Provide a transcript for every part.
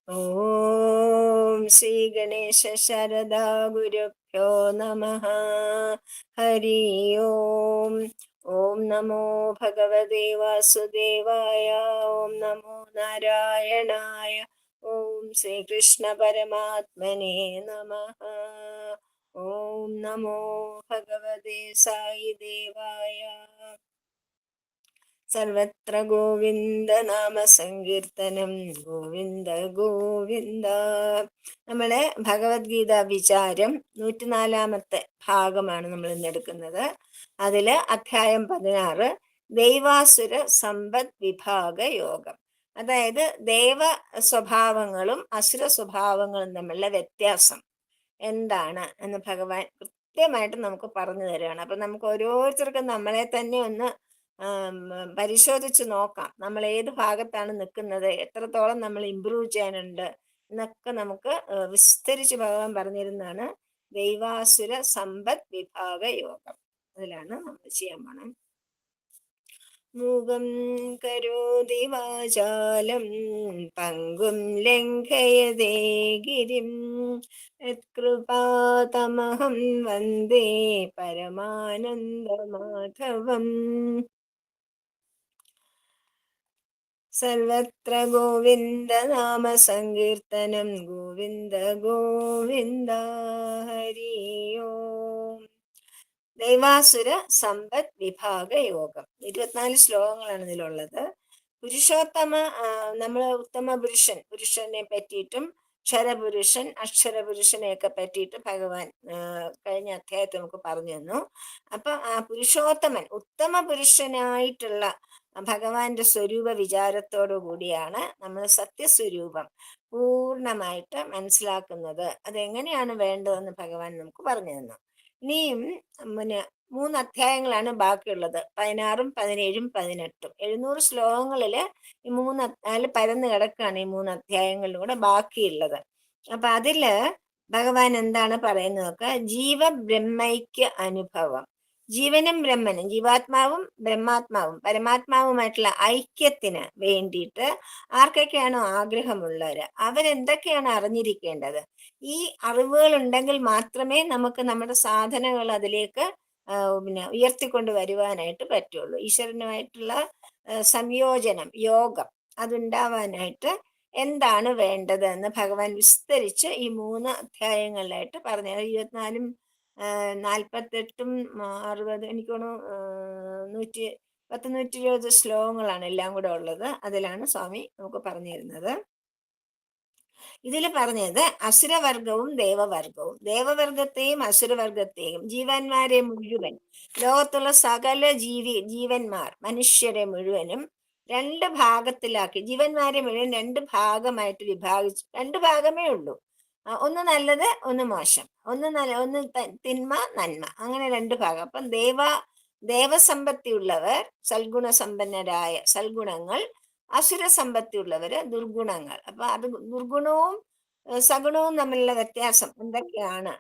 ഓം ശ്രീ ഗണേശ ശരദാ ഗുരുഭ്യോ നമഃ. ഹരി ഓം. ഓം നമോ ഭഗവതേ വാസുദേവായ. ഓം നമോ നാരായണായ. ഓം ശ്രീകൃഷ്ണ പരമാത്മനേ നമഃ. ഓം നമോ ഭഗവതേ സായി ദേവായ. സർവത്ര ഗോവിന്ദ നാമ സങ്കീർത്തനം. ഗോവിന്ദ ഗോവിന്ദ. നമ്മള് ഭഗവത്ഗീത വിചാരം 104-ാമത്തെ ഭാഗമാണ് നമ്മൾ ഇന്ന് എടുക്കുന്നത്. അതില് അധ്യായം 16 ദൈവാസുര സമ്പദ് വിഭാഗ യോഗം. അതായത് ദേവ സ്വഭാവങ്ങളും അസുര സ്വഭാവങ്ങളും തമ്മിലുള്ള വ്യത്യാസം എന്താണ് എന്ന് ഭഗവാൻ കൃത്യമായിട്ട് നമുക്ക് പറഞ്ഞു തരികയാണ്. അപ്പൊ നമുക്ക് ഓരോരുത്തർക്കും നമ്മളെ തന്നെ ഒന്ന് പരിശോധിച്ച് നോക്കാം. നമ്മൾ ഏത് ഭാഗത്താണ് നിൽക്കുന്നത്, എത്രത്തോളം നമ്മൾ ഇമ്പ്രൂവ് ചെയ്യാനുണ്ട് എന്നൊക്കെ നമുക്ക് വിസ്തരിച്ച് ഭഗവാൻ പറഞ്ഞിരുന്നതാണ് ദൈവാസുര സമ്പദ് വിഭാഗ യോഗം. അതിലാണ് നമ്മൾ ചെയ്യാൻ പോണം. മൂകം കരോതി വാചാലം പങ്കും ലംഘയതേ ഗിരിം യത്കൃപാതമഹം വന്ദേ പരമാനന്ദമാധവം. സർവത്ര ഗോവിന്ദ നാമ സങ്കീർത്തനം. ഗോവിന്ദ ഗോവിന്ദ. ഹരി ഓം. ദൈവാസുര സമ്പദ് വിഭാഗ യോഗം 24 ശ്ലോകങ്ങളാണ് ഇതിലുള്ളത്. പുരുഷോത്തമ നമ്മൾ ഉത്തമ പുരുഷനെ പറ്റിയിട്ടും ക്ഷരപുരുഷൻ അക്ഷരപുരുഷനെയൊക്കെ പറ്റിയിട്ട് ഭഗവാൻ കഴിഞ്ഞ അധ്യായത്തിൽ നമുക്ക് പറഞ്ഞു തന്നു. അപ്പൊ ആ പുരുഷോത്തമൻ ഉത്തമ പുരുഷനായിട്ടുള്ള ഭഗവാന്റെ സ്വരൂപ വിചാരത്തോടു കൂടിയാണ് നമ്മൾ സത്യസ്വരൂപം പൂർണ്ണമായിട്ട് മനസ്സിലാക്കുന്നത്. അതെങ്ങനെയാണ് വേണ്ടതെന്ന് ഭഗവാൻ നമുക്ക് പറഞ്ഞു തന്നു. ഇനിയും പിന്നെ 3 അധ്യായങ്ങളാണ് ബാക്കിയുള്ളത്. 16, 17, 18. 700 ശ്ലോകങ്ങളില് ഈ 3 പരന്ന് കിടക്കുകയാണ് ഈ 3 അധ്യായങ്ങളിലൂടെ ബാക്കിയുള്ളത്. അപ്പൊ അതില് ഭഗവാൻ എന്താണ് പറയുന്നത്? ജീവബ്രഹ്മൈക്യ അനുഭവം. ജീവനും ബ്രഹ്മനും, ജീവാത്മാവും ബ്രഹ്മാത്മാവും പരമാത്മാവുമായിട്ടുള്ള ഐക്യത്തിന് വേണ്ടിയിട്ട് ആർക്കൊക്കെയാണോ ആഗ്രഹമുള്ളവര് അവരെന്തൊക്കെയാണ് അറിഞ്ഞിരിക്കേണ്ടത്? ഈ അറിവുകൾ ഉണ്ടെങ്കിൽ മാത്രമേ നമുക്ക് നമ്മുടെ സാധനകൾ അതിലേക്ക് ഉയർത്തിക്കൊണ്ട് വരുവാനായിട്ട് പറ്റുള്ളൂ. ഈശ്വരനുമായിട്ടുള്ള സംയോജനം, യോഗം അതുണ്ടാവാനായിട്ട് എന്താണ് വേണ്ടത് എന്ന് ഭഗവാൻ വിസ്തരിച്ച് ഈ 3 അധ്യായങ്ങളിലായിട്ട് പറഞ്ഞു. 24, 48, 60, എനിക്ക് തോന്നുന്നു 120 ശ്ലോകങ്ങളാണ് എല്ലാം കൂടെ ഉള്ളത്. അതിലാണ് സ്വാമി നമുക്ക് പറഞ്ഞു തരുന്നത്. ഇതിൽ പറഞ്ഞത് അസുരവർഗവും ദേവവർഗവും. ദേവവർഗത്തെയും അസുരവർഗത്തെയും ജീവന്മാരെ മുഴുവൻ, ലോകത്തുള്ള സകല ജീവന്മാർ മനുഷ്യരെ മുഴുവനും 2 ഭാഗത്തിലാക്കി. ജീവന്മാരെ മുഴുവൻ 2 ഭാഗമായിട്ട് വിഭാഗിച്ചു. 2 ഭാഗമേ ഉള്ളൂ. ഒന്ന് നല്ലത്, ഒന്ന് മോശം. ഒന്ന് തിന്മ, നന്മ. അങ്ങനെ 2 ഭാഗം. അപ്പം ദേവസമ്പത്തിയുള്ളവർ സൽഗുണസമ്പന്നരായ സൽഗുണങ്ങൾ, അസുര സമ്പത്തിയുള്ളവര് ദുർഗുണങ്ങൾ. അപ്പൊ അത് ദുർഗുണവും സഗുണവും തമ്മിലുള്ള വ്യത്യാസം എന്തൊക്കെയാണ്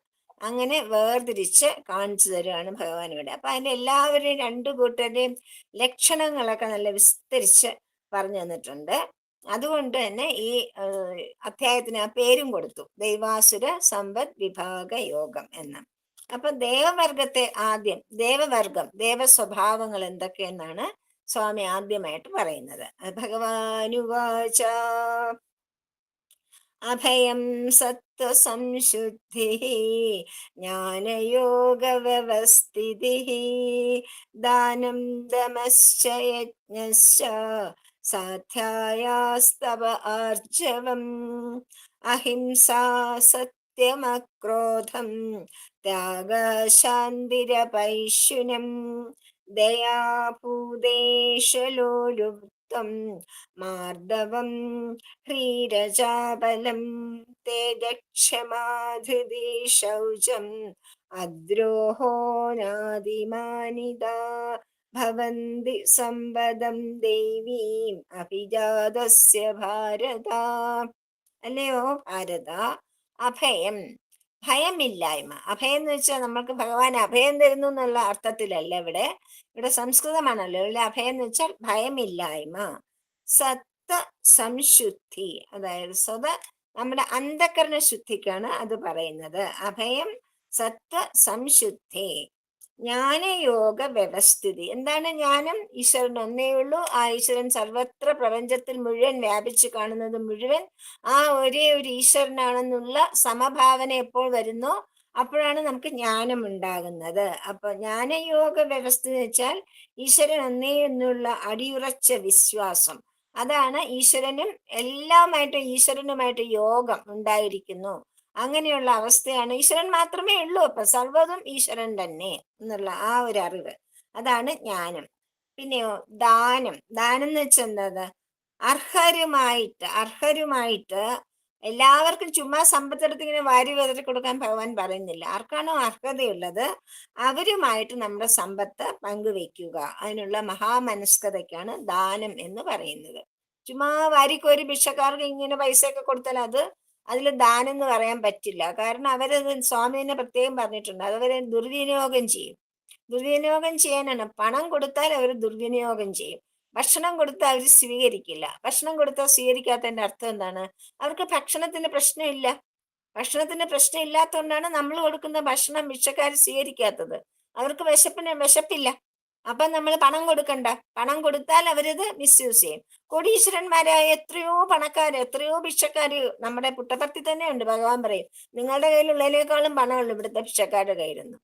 അങ്ങനെ വേർതിരിച്ച് കാണിച്ചു തരുവാണ് ഭഗവാൻ ഇവിടെ. അപ്പൊ അതിന്റെ എല്ലാവരെയും 2 കൂട്ടരുടെയും ലക്ഷണങ്ങളൊക്കെ നല്ല വിസ്തരിച്ച് പറഞ്ഞു തന്നിട്ടുണ്ട്. അതുകൊണ്ട് തന്നെ ഈ അധ്യായത്തിന് ആ പേരും കൊടുത്തു, ദൈവാസുര സമ്പദ് വിഭാഗ യോഗം എന്ന്. അപ്പൊ ദേവവർഗത്തെ ആദ്യം, ദേവവർഗം, ദേവസ്വഭാവങ്ങൾ എന്തൊക്കെയെന്നാണ് സ്വാമി ആദ്യമായിട്ട് പറയുന്നത്. ഭഗവാനുവാച അഭയം സത്വസംശുദ്ധി ജ്ഞാനയോഗവ്യവസ്ഥിതി ദാനം ദമശ്ച യജ്ഞശ്ച സാധ്യായാസ്തവ ആർജവം അഹിംസാ സത്യമക്രോധം ത്യാഗശാന്തിരപൈശുനം ദയാഭൂതേശലോലുപ്തം മാർദ്ദവം ഹ്രീരജാബലം തേജക്ഷമാധൃതി ശൗചം അദ്രോഹോ നാദിമാനിതാ ഭവന്തി സമ്പദം ദേവീം അഭിജാതസ്യ ഭാരത. അല്ലയോ ഭാരത, അഭയം, ഭയമില്ലായ്മ. അഭയം എന്ന് വെച്ചാൽ നമ്മൾക്ക് ഭഗവാൻ അഭയം തരുന്നു എന്നുള്ള അർത്ഥത്തിലല്ല. ഇവിടെ സംസ്കൃതമാണല്ലോ. ഇവിടെ അഭയം എന്ന് വെച്ചാൽ ഭയമില്ലായ്മ. സത്ത് സംശുദ്ധി, അതായത് നമ്മുടെ അന്ധകരണ ശുദ്ധിക്കാണ് അത് പറയുന്നത്. അഭയം സത്വ സംശുദ്ധി, ജ്ഞാനയോഗ വ്യവസ്ഥിതി. എന്താണ് ജ്ഞാനം? ഈശ്വരൻ ഒന്നേ ഉള്ളൂ. ആ ഈശ്വരൻ സർവത്ര പ്രപഞ്ചത്തിൽ മുഴുവൻ വ്യാപിച്ചു കാണുന്നത് മുഴുവൻ ആ ഒരേ ഒരു ഈശ്വരനാണെന്നുള്ള സമഭാവന എപ്പോൾ വരുന്നോ അപ്പോഴാണ് നമുക്ക് ജ്ഞാനം ഉണ്ടാകുന്നത്. അപ്പൊ ജ്ഞാനയോഗ വ്യവസ്ഥ എന്ന് വെച്ചാൽ ഈശ്വരൻ ഒന്നേ എന്നുള്ള അടിയുറച്ച വിശ്വാസം. അതാണ് ഈശ്വരനും ഈശ്വരനുമായിട്ട് യോഗം ഉണ്ടായിരിക്കുന്നു. അങ്ങനെയുള്ള അവസ്ഥയാണ്. ഈശ്വരൻ മാത്രമേ ഉള്ളൂ, അപ്പൊ സർവ്വതും ഈശ്വരൻ തന്നെ എന്നുള്ള ആ ഒരു അറിവ്, അതാണ് ജ്ഞാനം. പിന്നെയോ ദാനം. ദാനം എന്ന് വെച്ചാൽ എന്താ? അർഹരുമായിട്ട് എല്ലാവർക്കും ചുമ്മാ സമ്പത്തെടുത്ത് ഇങ്ങനെ വാരി വിതറി കൊടുക്കാൻ ഭഗവാൻ പറയുന്നില്ല. ആർക്കാണോ അർഹതയുള്ളത് അവരുമായിട്ട് നമ്മുടെ സമ്പത്ത് പങ്കുവെക്കുക. അതിനുള്ള മഹാമനസ്കതയ്ക്കാണ് ദാനം എന്ന് പറയുന്നത്. ചുമ്മാ വാരിക്കോരി ഭിക്ഷക്കാർക്ക് ഇങ്ങനെ പൈസയൊക്കെ കൊടുത്താൽ അതിൽ ദാനം എന്ന് പറയാൻ പറ്റില്ല. കാരണം അവരത് സ്വാമിനെ പ്രത്യേകം പറഞ്ഞിട്ടുണ്ട്, അതവരെ ദുർവിനിയോഗം ചെയ്യും. ദുർവിനിയോഗം ചെയ്യാനാണ്. പണം കൊടുത്താൽ അവർ ദുർവിനിയോഗം ചെയ്യും. ഭക്ഷണം കൊടുത്താൽ അവർ സ്വീകരിക്കില്ല. ഭക്ഷണം കൊടുത്താൽ സ്വീകരിക്കാത്തതിന്റെ അർത്ഥം എന്താണ്? അവർക്ക് ഭക്ഷണത്തിന് പ്രശ്നമില്ല. ഭക്ഷണത്തിന് പ്രശ്നം ഇല്ലാത്തതുകൊണ്ടാണ് നമ്മൾ കൊടുക്കുന്ന ഭക്ഷണം ഭിക്ഷക്കാർ സ്വീകരിക്കാത്തത്. അവർക്ക് വിശപ്പില്ല. അപ്പൊ നമ്മൾ പണം കൊടുക്കണ്ട. പണം കൊടുത്താൽ അവരത് മിസ്യൂസ് ചെയ്യും. കോടീശ്വരന്മാരായ എത്രയോ പണക്കാര്, എത്രയോ ഭിക്ഷക്കാര് നമ്മുടെ പുട്ടപർത്തി തന്നെ ഉണ്ട്. ഭഗവാൻ പറയും, നിങ്ങളുടെ കയ്യിലുള്ളതിനേക്കാളും പണമുള്ളൂ ഇവിടുത്തെ ഭിക്ഷക്കാരുടെ കയ്യിലൊന്നും.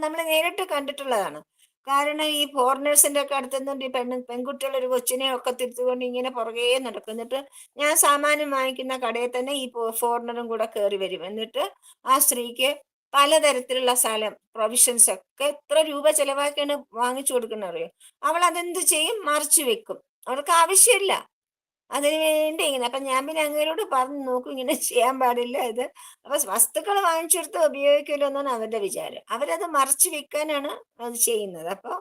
നമ്മൾ നേരിട്ട് കണ്ടിട്ടുള്ളതാണ്. കാരണം ഈ ഫോറിനേഴ്സിന്റെ ഒക്കെ അടുത്തുനിന്നുണ്ട് ഈ പെൺകുട്ടികൾ ഒരു കൊച്ചിനെ ഒക്കെ തിരുത്തുകൊണ്ട് ഇങ്ങനെ പുറകെ നടക്കും. എന്നിട്ട് ഞാൻ സാമാനം വാങ്ങിക്കുന്ന കടയിൽ തന്നെ ഈ ഫോറിനറും കൂടെ കയറി വരും. എന്നിട്ട് ആ സ്ത്രീക്ക് പലതരത്തിലുള്ള സ്ഥലം പ്രൊവിഷൻസ് ഒക്കെ എത്ര രൂപ ചെലവാക്കിയാണ് വാങ്ങിച്ചു കൊടുക്കുന്നത് അറിയോ? അവൾ അതെന്ത് ചെയ്യും? മറിച്ചു വെക്കും. അവൾക്ക് ആവശ്യമില്ല. അതിനു വേണ്ടി ഇങ്ങനെ. അപ്പൊ ഞാൻ പിന്നെ അങ്ങേരോട് പറഞ്ഞു നോക്കും, ഇങ്ങനെ ചെയ്യാൻ പാടില്ല ഇത്. അപ്പൊ വസ്തുക്കൾ വാങ്ങിച്ചെടുത്ത് ഉപയോഗിക്കുമല്ലോ എന്നാണ് അവരുടെ വിചാരം. അവരത് മറച്ചു വെക്കാനാണ് അത് ചെയ്യുന്നത്. അപ്പൊ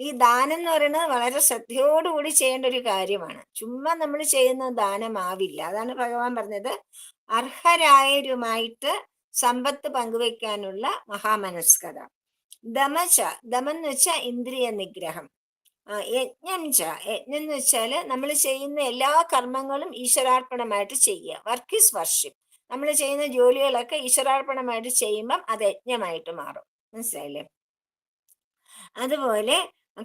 ഈ ദാനം എന്ന് പറയുന്നത് വളരെ ശ്രദ്ധയോടുകൂടി ചെയ്യേണ്ട ഒരു കാര്യമാണ്. ചുമ്മാ നമ്മൾ ചെയ്യുന്ന ദാനമാവില്ല. അതാണ് ഭഗവാൻ പറഞ്ഞത്, അർഹരായരുമായിട്ട് സമ്പത്ത് പങ്കുവെക്കാനുള്ള മഹാമനസ്കത. ദമം എന്ന് വെച്ചാൽ ഇന്ദ്രിയ നിഗ്രഹം. യജ്ഞം എന്ന് വെച്ചാല് നമ്മൾ ചെയ്യുന്ന എല്ലാ കർമ്മങ്ങളും ഈശ്വരാർപ്പണമായിട്ട് ചെയ്യുക. Work is worship. നമ്മൾ ചെയ്യുന്ന ജോലികളൊക്കെ ഈശ്വരാർപ്പണമായിട്ട് ചെയ്യുമ്പം അത് യജ്ഞമായിട്ട് മാറും. മനസ്സിലായില്ലേ? അതുപോലെ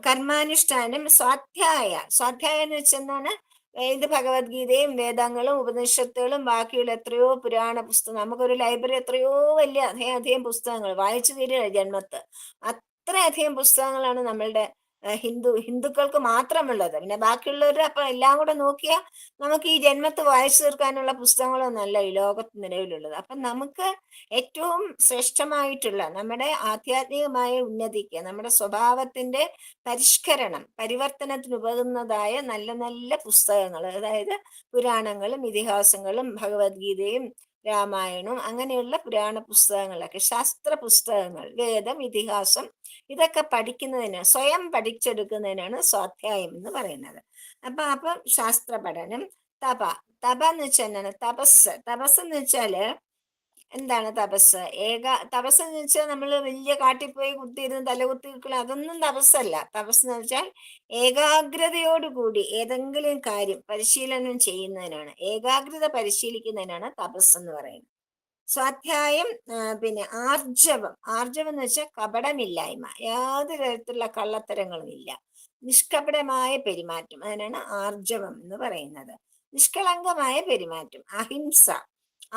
കർമാനുഷ്ഠാനം. സ്വാധ്യായം എന്ന് വെച്ചെന്താണ്? ഇത് ഭഗവത്ഗീതയും വേദങ്ങളും ഉപനിഷത്തുകളും ബാക്കിയുള്ള എത്രയോ പുരാണ പുസ്തകം. നമുക്കൊരു ലൈബ്രറി എത്രയോ വലിയ അധികം പുസ്തകങ്ങൾ വായിച്ചു തീരുക ജന്മത്ത്. അത്രയധികം പുസ്തകങ്ങളാണ് നമ്മളുടെ ഹിന്ദുക്കൾക്ക് മാത്രമുള്ളത്. പിന്നെ ബാക്കിയുള്ളവർ അപ്പൊ എല്ലാം കൂടെ നോക്കിയാൽ നമുക്ക് ഈ ജന്മത്ത് വായിച്ചു തീർക്കാനുള്ള പുസ്തകങ്ങളൊന്നല്ല ഈ ലോകത്ത് നിലവിലുള്ളത്. അപ്പൊ നമുക്ക് ഏറ്റവും ശ്രേഷ്ഠമായിട്ടുള്ള നമ്മുടെ ആധ്യാത്മികമായ ഉന്നതിക്ക്, നമ്മുടെ സ്വഭാവത്തിന്റെ പരിവർത്തനത്തിന് ഉതകുന്നതായ നല്ല നല്ല പുസ്തകങ്ങൾ, അതായത് പുരാണങ്ങളും ഇതിഹാസങ്ങളും ഭഗവത്ഗീതയും രാമായണവും അങ്ങനെയുള്ള പുരാണ പുസ്തകങ്ങളൊക്കെ, ശാസ്ത്ര പുസ്തകങ്ങൾ, വേദം, ഇതിഹാസം, ഇതൊക്കെ പഠിക്കുന്നതിന്, സ്വയം പഠിച്ചെടുക്കുന്നതിനാണ് സ്വാധ്യായം എന്ന് പറയുന്നത്. അപ്പം ശാസ്ത്ര പഠനം. തപ എന്ന് വെച്ചാൽ എന്താണ്? തപസ് എന്ന് വെച്ചാല് എന്താണ്? തപസ് എന്ന് വെച്ചാൽ നമ്മൾ വലിയ കാട്ടിപ്പോയി കുത്തിയിരുന്ന് തലകുത്തി നിൽക്കണം, അതൊന്നും തപസ്സല്ല. തപസ് എന്ന് വെച്ചാൽ ഏകാഗ്രതയോടുകൂടി ഏതെങ്കിലും കാര്യം പരിശീലനം ചെയ്യുന്നതിനാണ്, ഏകാഗ്രത പരിശീലിക്കുന്നതിനാണ് തപസ് എന്ന് പറയുന്നത്. സ്വാധ്യായം. പിന്നെ ആർജവം എന്ന് വെച്ചാൽ കപടമില്ലായ്മ, യാതൊരു തരത്തിലുള്ള കള്ളത്തരങ്ങളും ഇല്ല, നിഷ്കപടമായ പെരുമാറ്റം, അതിനാണ് ആർജവം എന്ന് പറയുന്നത്. നിഷ്കളങ്കമായ പെരുമാറ്റം. അഹിംസ,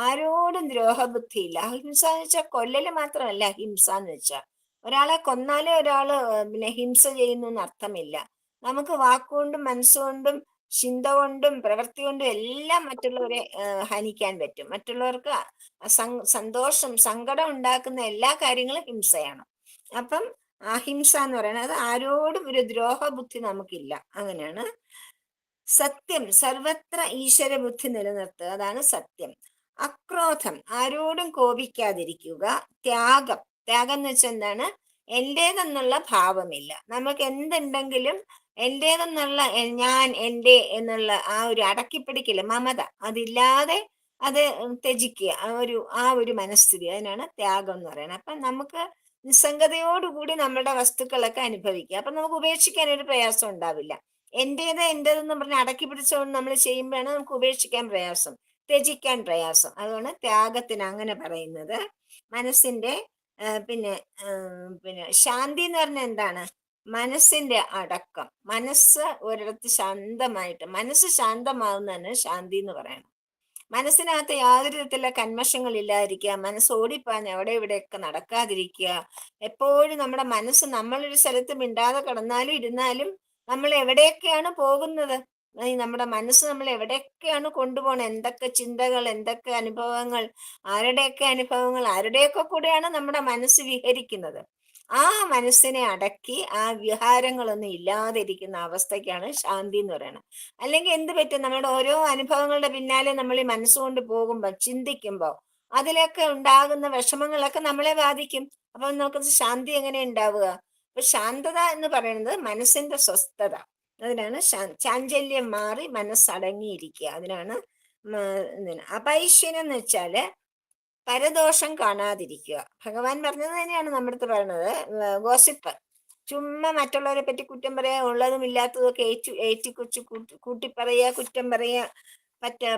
ആരോടും ദ്രോഹബുദ്ധിയില്ല. അഹിംസ എന്ന് വെച്ചാൽ കൊല്ലല് മാത്രമല്ല അഹിംസ എന്ന് വെച്ചാൽ. ഒരാളെ കൊന്നാലേ ഒരാള് പിന്നെ ഹിംസ ചെയ്യുന്നു എന്ന് അർത്ഥമില്ല. നമുക്ക് വാക്കുകൊണ്ടും മനസ്സുകൊണ്ടും ചിന്ത കൊണ്ടും പ്രവൃത്തി കൊണ്ടും എല്ലാം മറ്റുള്ളവരെ ഹനിക്കാൻ പറ്റും. മറ്റുള്ളവർക്ക് സന്തോഷം, സങ്കടം ഉണ്ടാക്കുന്ന എല്ലാ കാര്യങ്ങളും ഹിംസയാണ്. അപ്പം അഹിംസ എന്ന് പറയുന്നത് ആരോടും ഒരു ദ്രോഹബുദ്ധി നമുക്കില്ല, അങ്ങനെയാണ്. സത്യം, സർവത്ര ഈശ്വര ബുദ്ധി നിലനിർത്തുക, അതാണ് സത്യം. അക്രോധം, ആരോടും കോപിക്കാതിരിക്കുക. ത്യാഗം എന്ന് വെച്ചാൽ എന്താണ്? എന്റേതെന്നുള്ള ഭാവമില്ല. നമുക്ക് എന്തുണ്ടെങ്കിലും എന്റേതെന്നുള്ള ഞാൻ, എൻ്റെ എന്നുള്ള ആ ഒരു അടക്കിപ്പിടിക്കില്ല, മമത, അതില്ലാതെ അത് ത്യജിക്കുക, ആ ഒരു മനസ്ഥിതി, അതിനാണ് ത്യാഗം എന്ന് പറയുന്നത്. അപ്പൊ നമുക്ക് നിസ്സംഗതയോടുകൂടി നമ്മുടെ വസ്തുക്കളൊക്കെ അനുഭവിക്കുക. അപ്പൊ നമുക്ക് ഉപേക്ഷിക്കാൻ ഒരു പ്രയാസം ഉണ്ടാവില്ല. എന്റേതെന്ന് പറഞ്ഞ് അടക്കി പിടിച്ചുകൊണ്ട് നമ്മൾ ചെയ്യുമ്പോഴാണ് നമുക്ക് ഉപേക്ഷിക്കാൻ പ്രയാസം, ത്യജിക്കാൻ പ്രയാസം. അതുകൊണ്ട് ത്യാഗത്തിന് അങ്ങനെ പറയുന്നത്. മനസ്സിന്റെ പിന്നെ പിന്നെ ശാന്തി എന്ന് പറഞ്ഞാൽ എന്താണ്? മനസ്സിന്റെ അടക്കം. മനസ്സ് ഒരിടത്ത് ശാന്തമായിട്ട്, മനസ്സ് ശാന്തമാവുന്നതാണ് ശാന്തി എന്ന് പറയണം. മനസ്സിനകത്ത് യാതൊരു വിധത്തിലുള്ള കന്മഷങ്ങൾ ഇല്ലാതിരിക്കുക, മനസ്സ് ഓടിപ്പാഞ്ഞ് അവിടെ ഇവിടെയൊക്കെ നടക്കാതിരിക്കുക. എപ്പോഴും നമ്മുടെ മനസ്സ് നമ്മളൊരു സ്ഥലത്ത് മിണ്ടാതെ കിടന്നാലും ഇരുന്നാലും നമ്മൾ എവിടെയൊക്കെയാണ് പോകുന്നത്, നമ്മുടെ മനസ്സ് നമ്മൾ എവിടെയൊക്കെയാണ് കൊണ്ടുപോകണം, എന്തൊക്കെ ചിന്തകൾ, എന്തൊക്കെ അനുഭവങ്ങൾ, ആരുടെയൊക്കെ അനുഭവങ്ങൾ, ആരുടെയൊക്കെ കൂടെയാണ് നമ്മുടെ മനസ്സ് വിഹരിക്കുന്നത്. ആ മനസ്സിനെ അടക്കി ആ വിഹാരങ്ങളൊന്നും ഇല്ലാതിരിക്കുന്ന അവസ്ഥയ്ക്കാണ് ശാന്തി എന്ന് പറയുന്നത്. അല്ലെങ്കിൽ എന്ത് പറ്റും, നമ്മുടെ ഓരോ അനുഭവങ്ങളുടെ പിന്നാലെ നമ്മൾ ഈ മനസ്സുകൊണ്ട് പോകുമ്പോൾ, ചിന്തിക്കുമ്പോൾ അതിലൊക്കെ ഉണ്ടാകുന്ന വിഷമങ്ങളൊക്കെ നമ്മളെ ബാധിക്കും. അപ്പൊ നമുക്ക് ശാന്തി എങ്ങനെ ഉണ്ടാവുക? അപ്പൊ ശാന്തത എന്ന് പറയുന്നത് മനസ്സിന്റെ സ്വസ്ഥത. അതിനാണ് ചാഞ്ചല്യം മാറി മനസ്സടങ്ങിയിരിക്കുക. അതിനാണ് അപൈശ്യനം എന്ന് വെച്ചാല് പരദോഷം കാണാതിരിക്കുക. ഭഗവാൻ പറഞ്ഞത് തന്നെയാണ് നമ്മുടെ അടുത്ത് പറയുന്നത്. ഗോസിപ്പ്, ചുമ്മാ മറ്റുള്ളവരെ പറ്റി കുറ്റം പറയാ, ഉള്ളതും ഇല്ലാത്തതും ഒക്കെ ഏറ്റിക്കുച്ച് കൂട്ടി പറയുക, കുറ്റം പറയുക,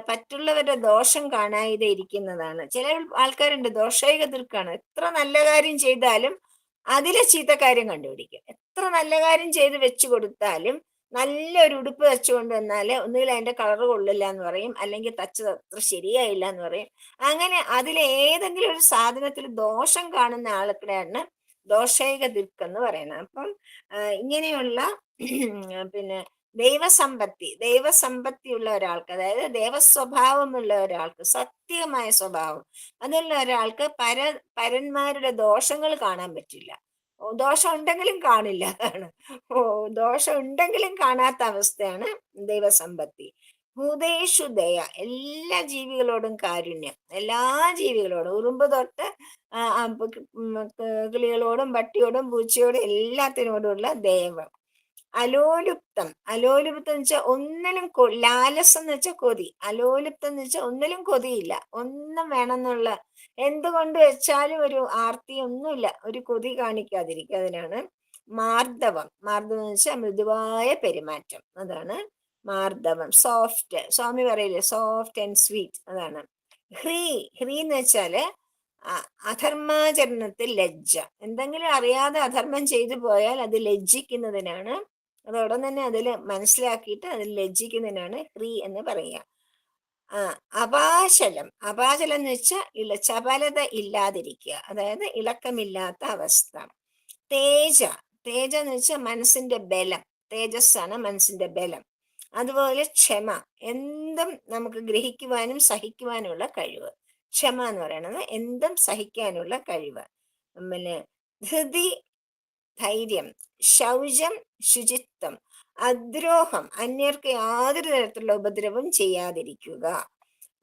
പറ്റുള്ളവരുടെ ദോഷം കാണാതെ ഇരിക്കുന്നതാണ്. ചില ആൾക്കാരുണ്ട് ദോഷൈക ദീർക്കാണ്. എത്ര നല്ല കാര്യം ചെയ്താലും അതിലെ ചീത്ത കാര്യം കണ്ടുപിടിക്കും. എത്ര നല്ല കാര്യം ചെയ്ത് വെച്ചു കൊടുത്താലും നല്ലൊരു ഉടുപ്പ് വെച്ചു കൊണ്ടുവന്നാല് ഒന്നുകിൽ അതിന്റെ കളർ കൊള്ളില്ല എന്ന് പറയും, അല്ലെങ്കിൽ തച്ചത് അത്ര ശരിയായില്ല എന്ന് പറയും. അങ്ങനെ അതിലെ ഏതെങ്കിലും ഒരു സാധനത്തിൽ ദോഷം കാണുന്ന ആൾക്കാരാണ് ദോഷൈക ദീർക്കെന്ന് പറയുന്നത്. അപ്പം ഇങ്ങനെയുള്ള പിന്നെ ദൈവസമ്പത്തിയുള്ള ഒരാൾക്ക്, അതായത് ദേവസ്വഭാവമുള്ള ഒരാൾക്ക്, സത്യമായ സ്വഭാവം അതുള്ള ഒരാൾക്ക് പരന്മാരുടെ ദോഷങ്ങൾ കാണാൻ പറ്റില്ല. ദോഷം ഉണ്ടെങ്കിലും കാണില്ല, അതാണ്. ദോഷം ഉണ്ടെങ്കിലും കാണാത്ത അവസ്ഥയാണ് ദൈവസമ്പത്തി. ഭൂതേഷു ദയ, എല്ലാ ജീവികളോടും കാരുണ്യം, എല്ലാ ജീവികളോടും, ഉറുമ്പ് തൊട്ട് കിളികളോടും പട്ടിയോടും പൂച്ചയോടും എല്ലാത്തിനോടുമുള്ള ദൈവം. അലോലുപ്തം, അലോലുപ്തം എന്ന് വെച്ചാൽ ഒന്നിനും ലാലസം എന്ന് വെച്ചാൽ കൊതി, അലോലുപ്തം എന്ന് വെച്ചാൽ ഒന്നിലും കൊതിയില്ല, ഒന്നും വേണമെന്നുള്ള, എന്തുകൊണ്ട് വെച്ചാലും ഒരു ആർത്തി ഒന്നുമില്ല, ഒരു കൊതി കാണിക്കാതിരിക്കുക. അതിനാണ് മാർദ്ദവം. മാർദ്ദവം എന്ന് വെച്ചാൽ മൃദുവായ പെരുമാറ്റം, അതാണ് മാർദ്ദവം. സോഫ്റ്റ്, സ്വാമി പറയില്ലേ സോഫ്റ്റ് ആൻഡ് സ്വീറ്റ്, അതാണ്. ഹ്രീ, ഹ്രീ എന്ന് വെച്ചാല് അധർമാചരണത്തിൽ ലജ്ജ. എന്തെങ്കിലും അറിയാതെ അധർമ്മം ചെയ്തു പോയാൽ അത് ലജ്ജിക്കുന്നതിനാണ്, അതോടെ തന്നെ അതിൽ മനസ്സിലാക്കിയിട്ട് അതിൽ ലജ്ജിക്കുന്നതിനാണ് ഹ്രീ എന്ന് പറയുക. അപാചലം, അപാചലം എന്ന് വെച്ചാൽ ചപലത ഇല്ലാതിരിക്കുക, അതായത് ഇളക്കമില്ലാത്ത അവസ്ഥ. തേജ, തേജ എന്ന് വെച്ചാൽ മനസ്സിന്റെ ബലം, തേജസ്സാണ് മനസ്സിന്റെ ബലം. അതുപോലെ ക്ഷമ, എന്തും നമുക്ക് ഗ്രഹിക്കുവാനും സഹിക്കുവാനുമുള്ള കഴിവ്. ക്ഷമ എന്ന് പറയുന്നത് എന്തും സഹിക്കാനുള്ള കഴിവ്. പിന്നെ ധൃതി, ധൈര്യം. ശൗചം, ശുചിത്വം. അദ്രോഹം, അന്യർക്ക് യാതൊരു തരത്തിലുള്ള ഉപദ്രവം ചെയ്യാതിരിക്കുക.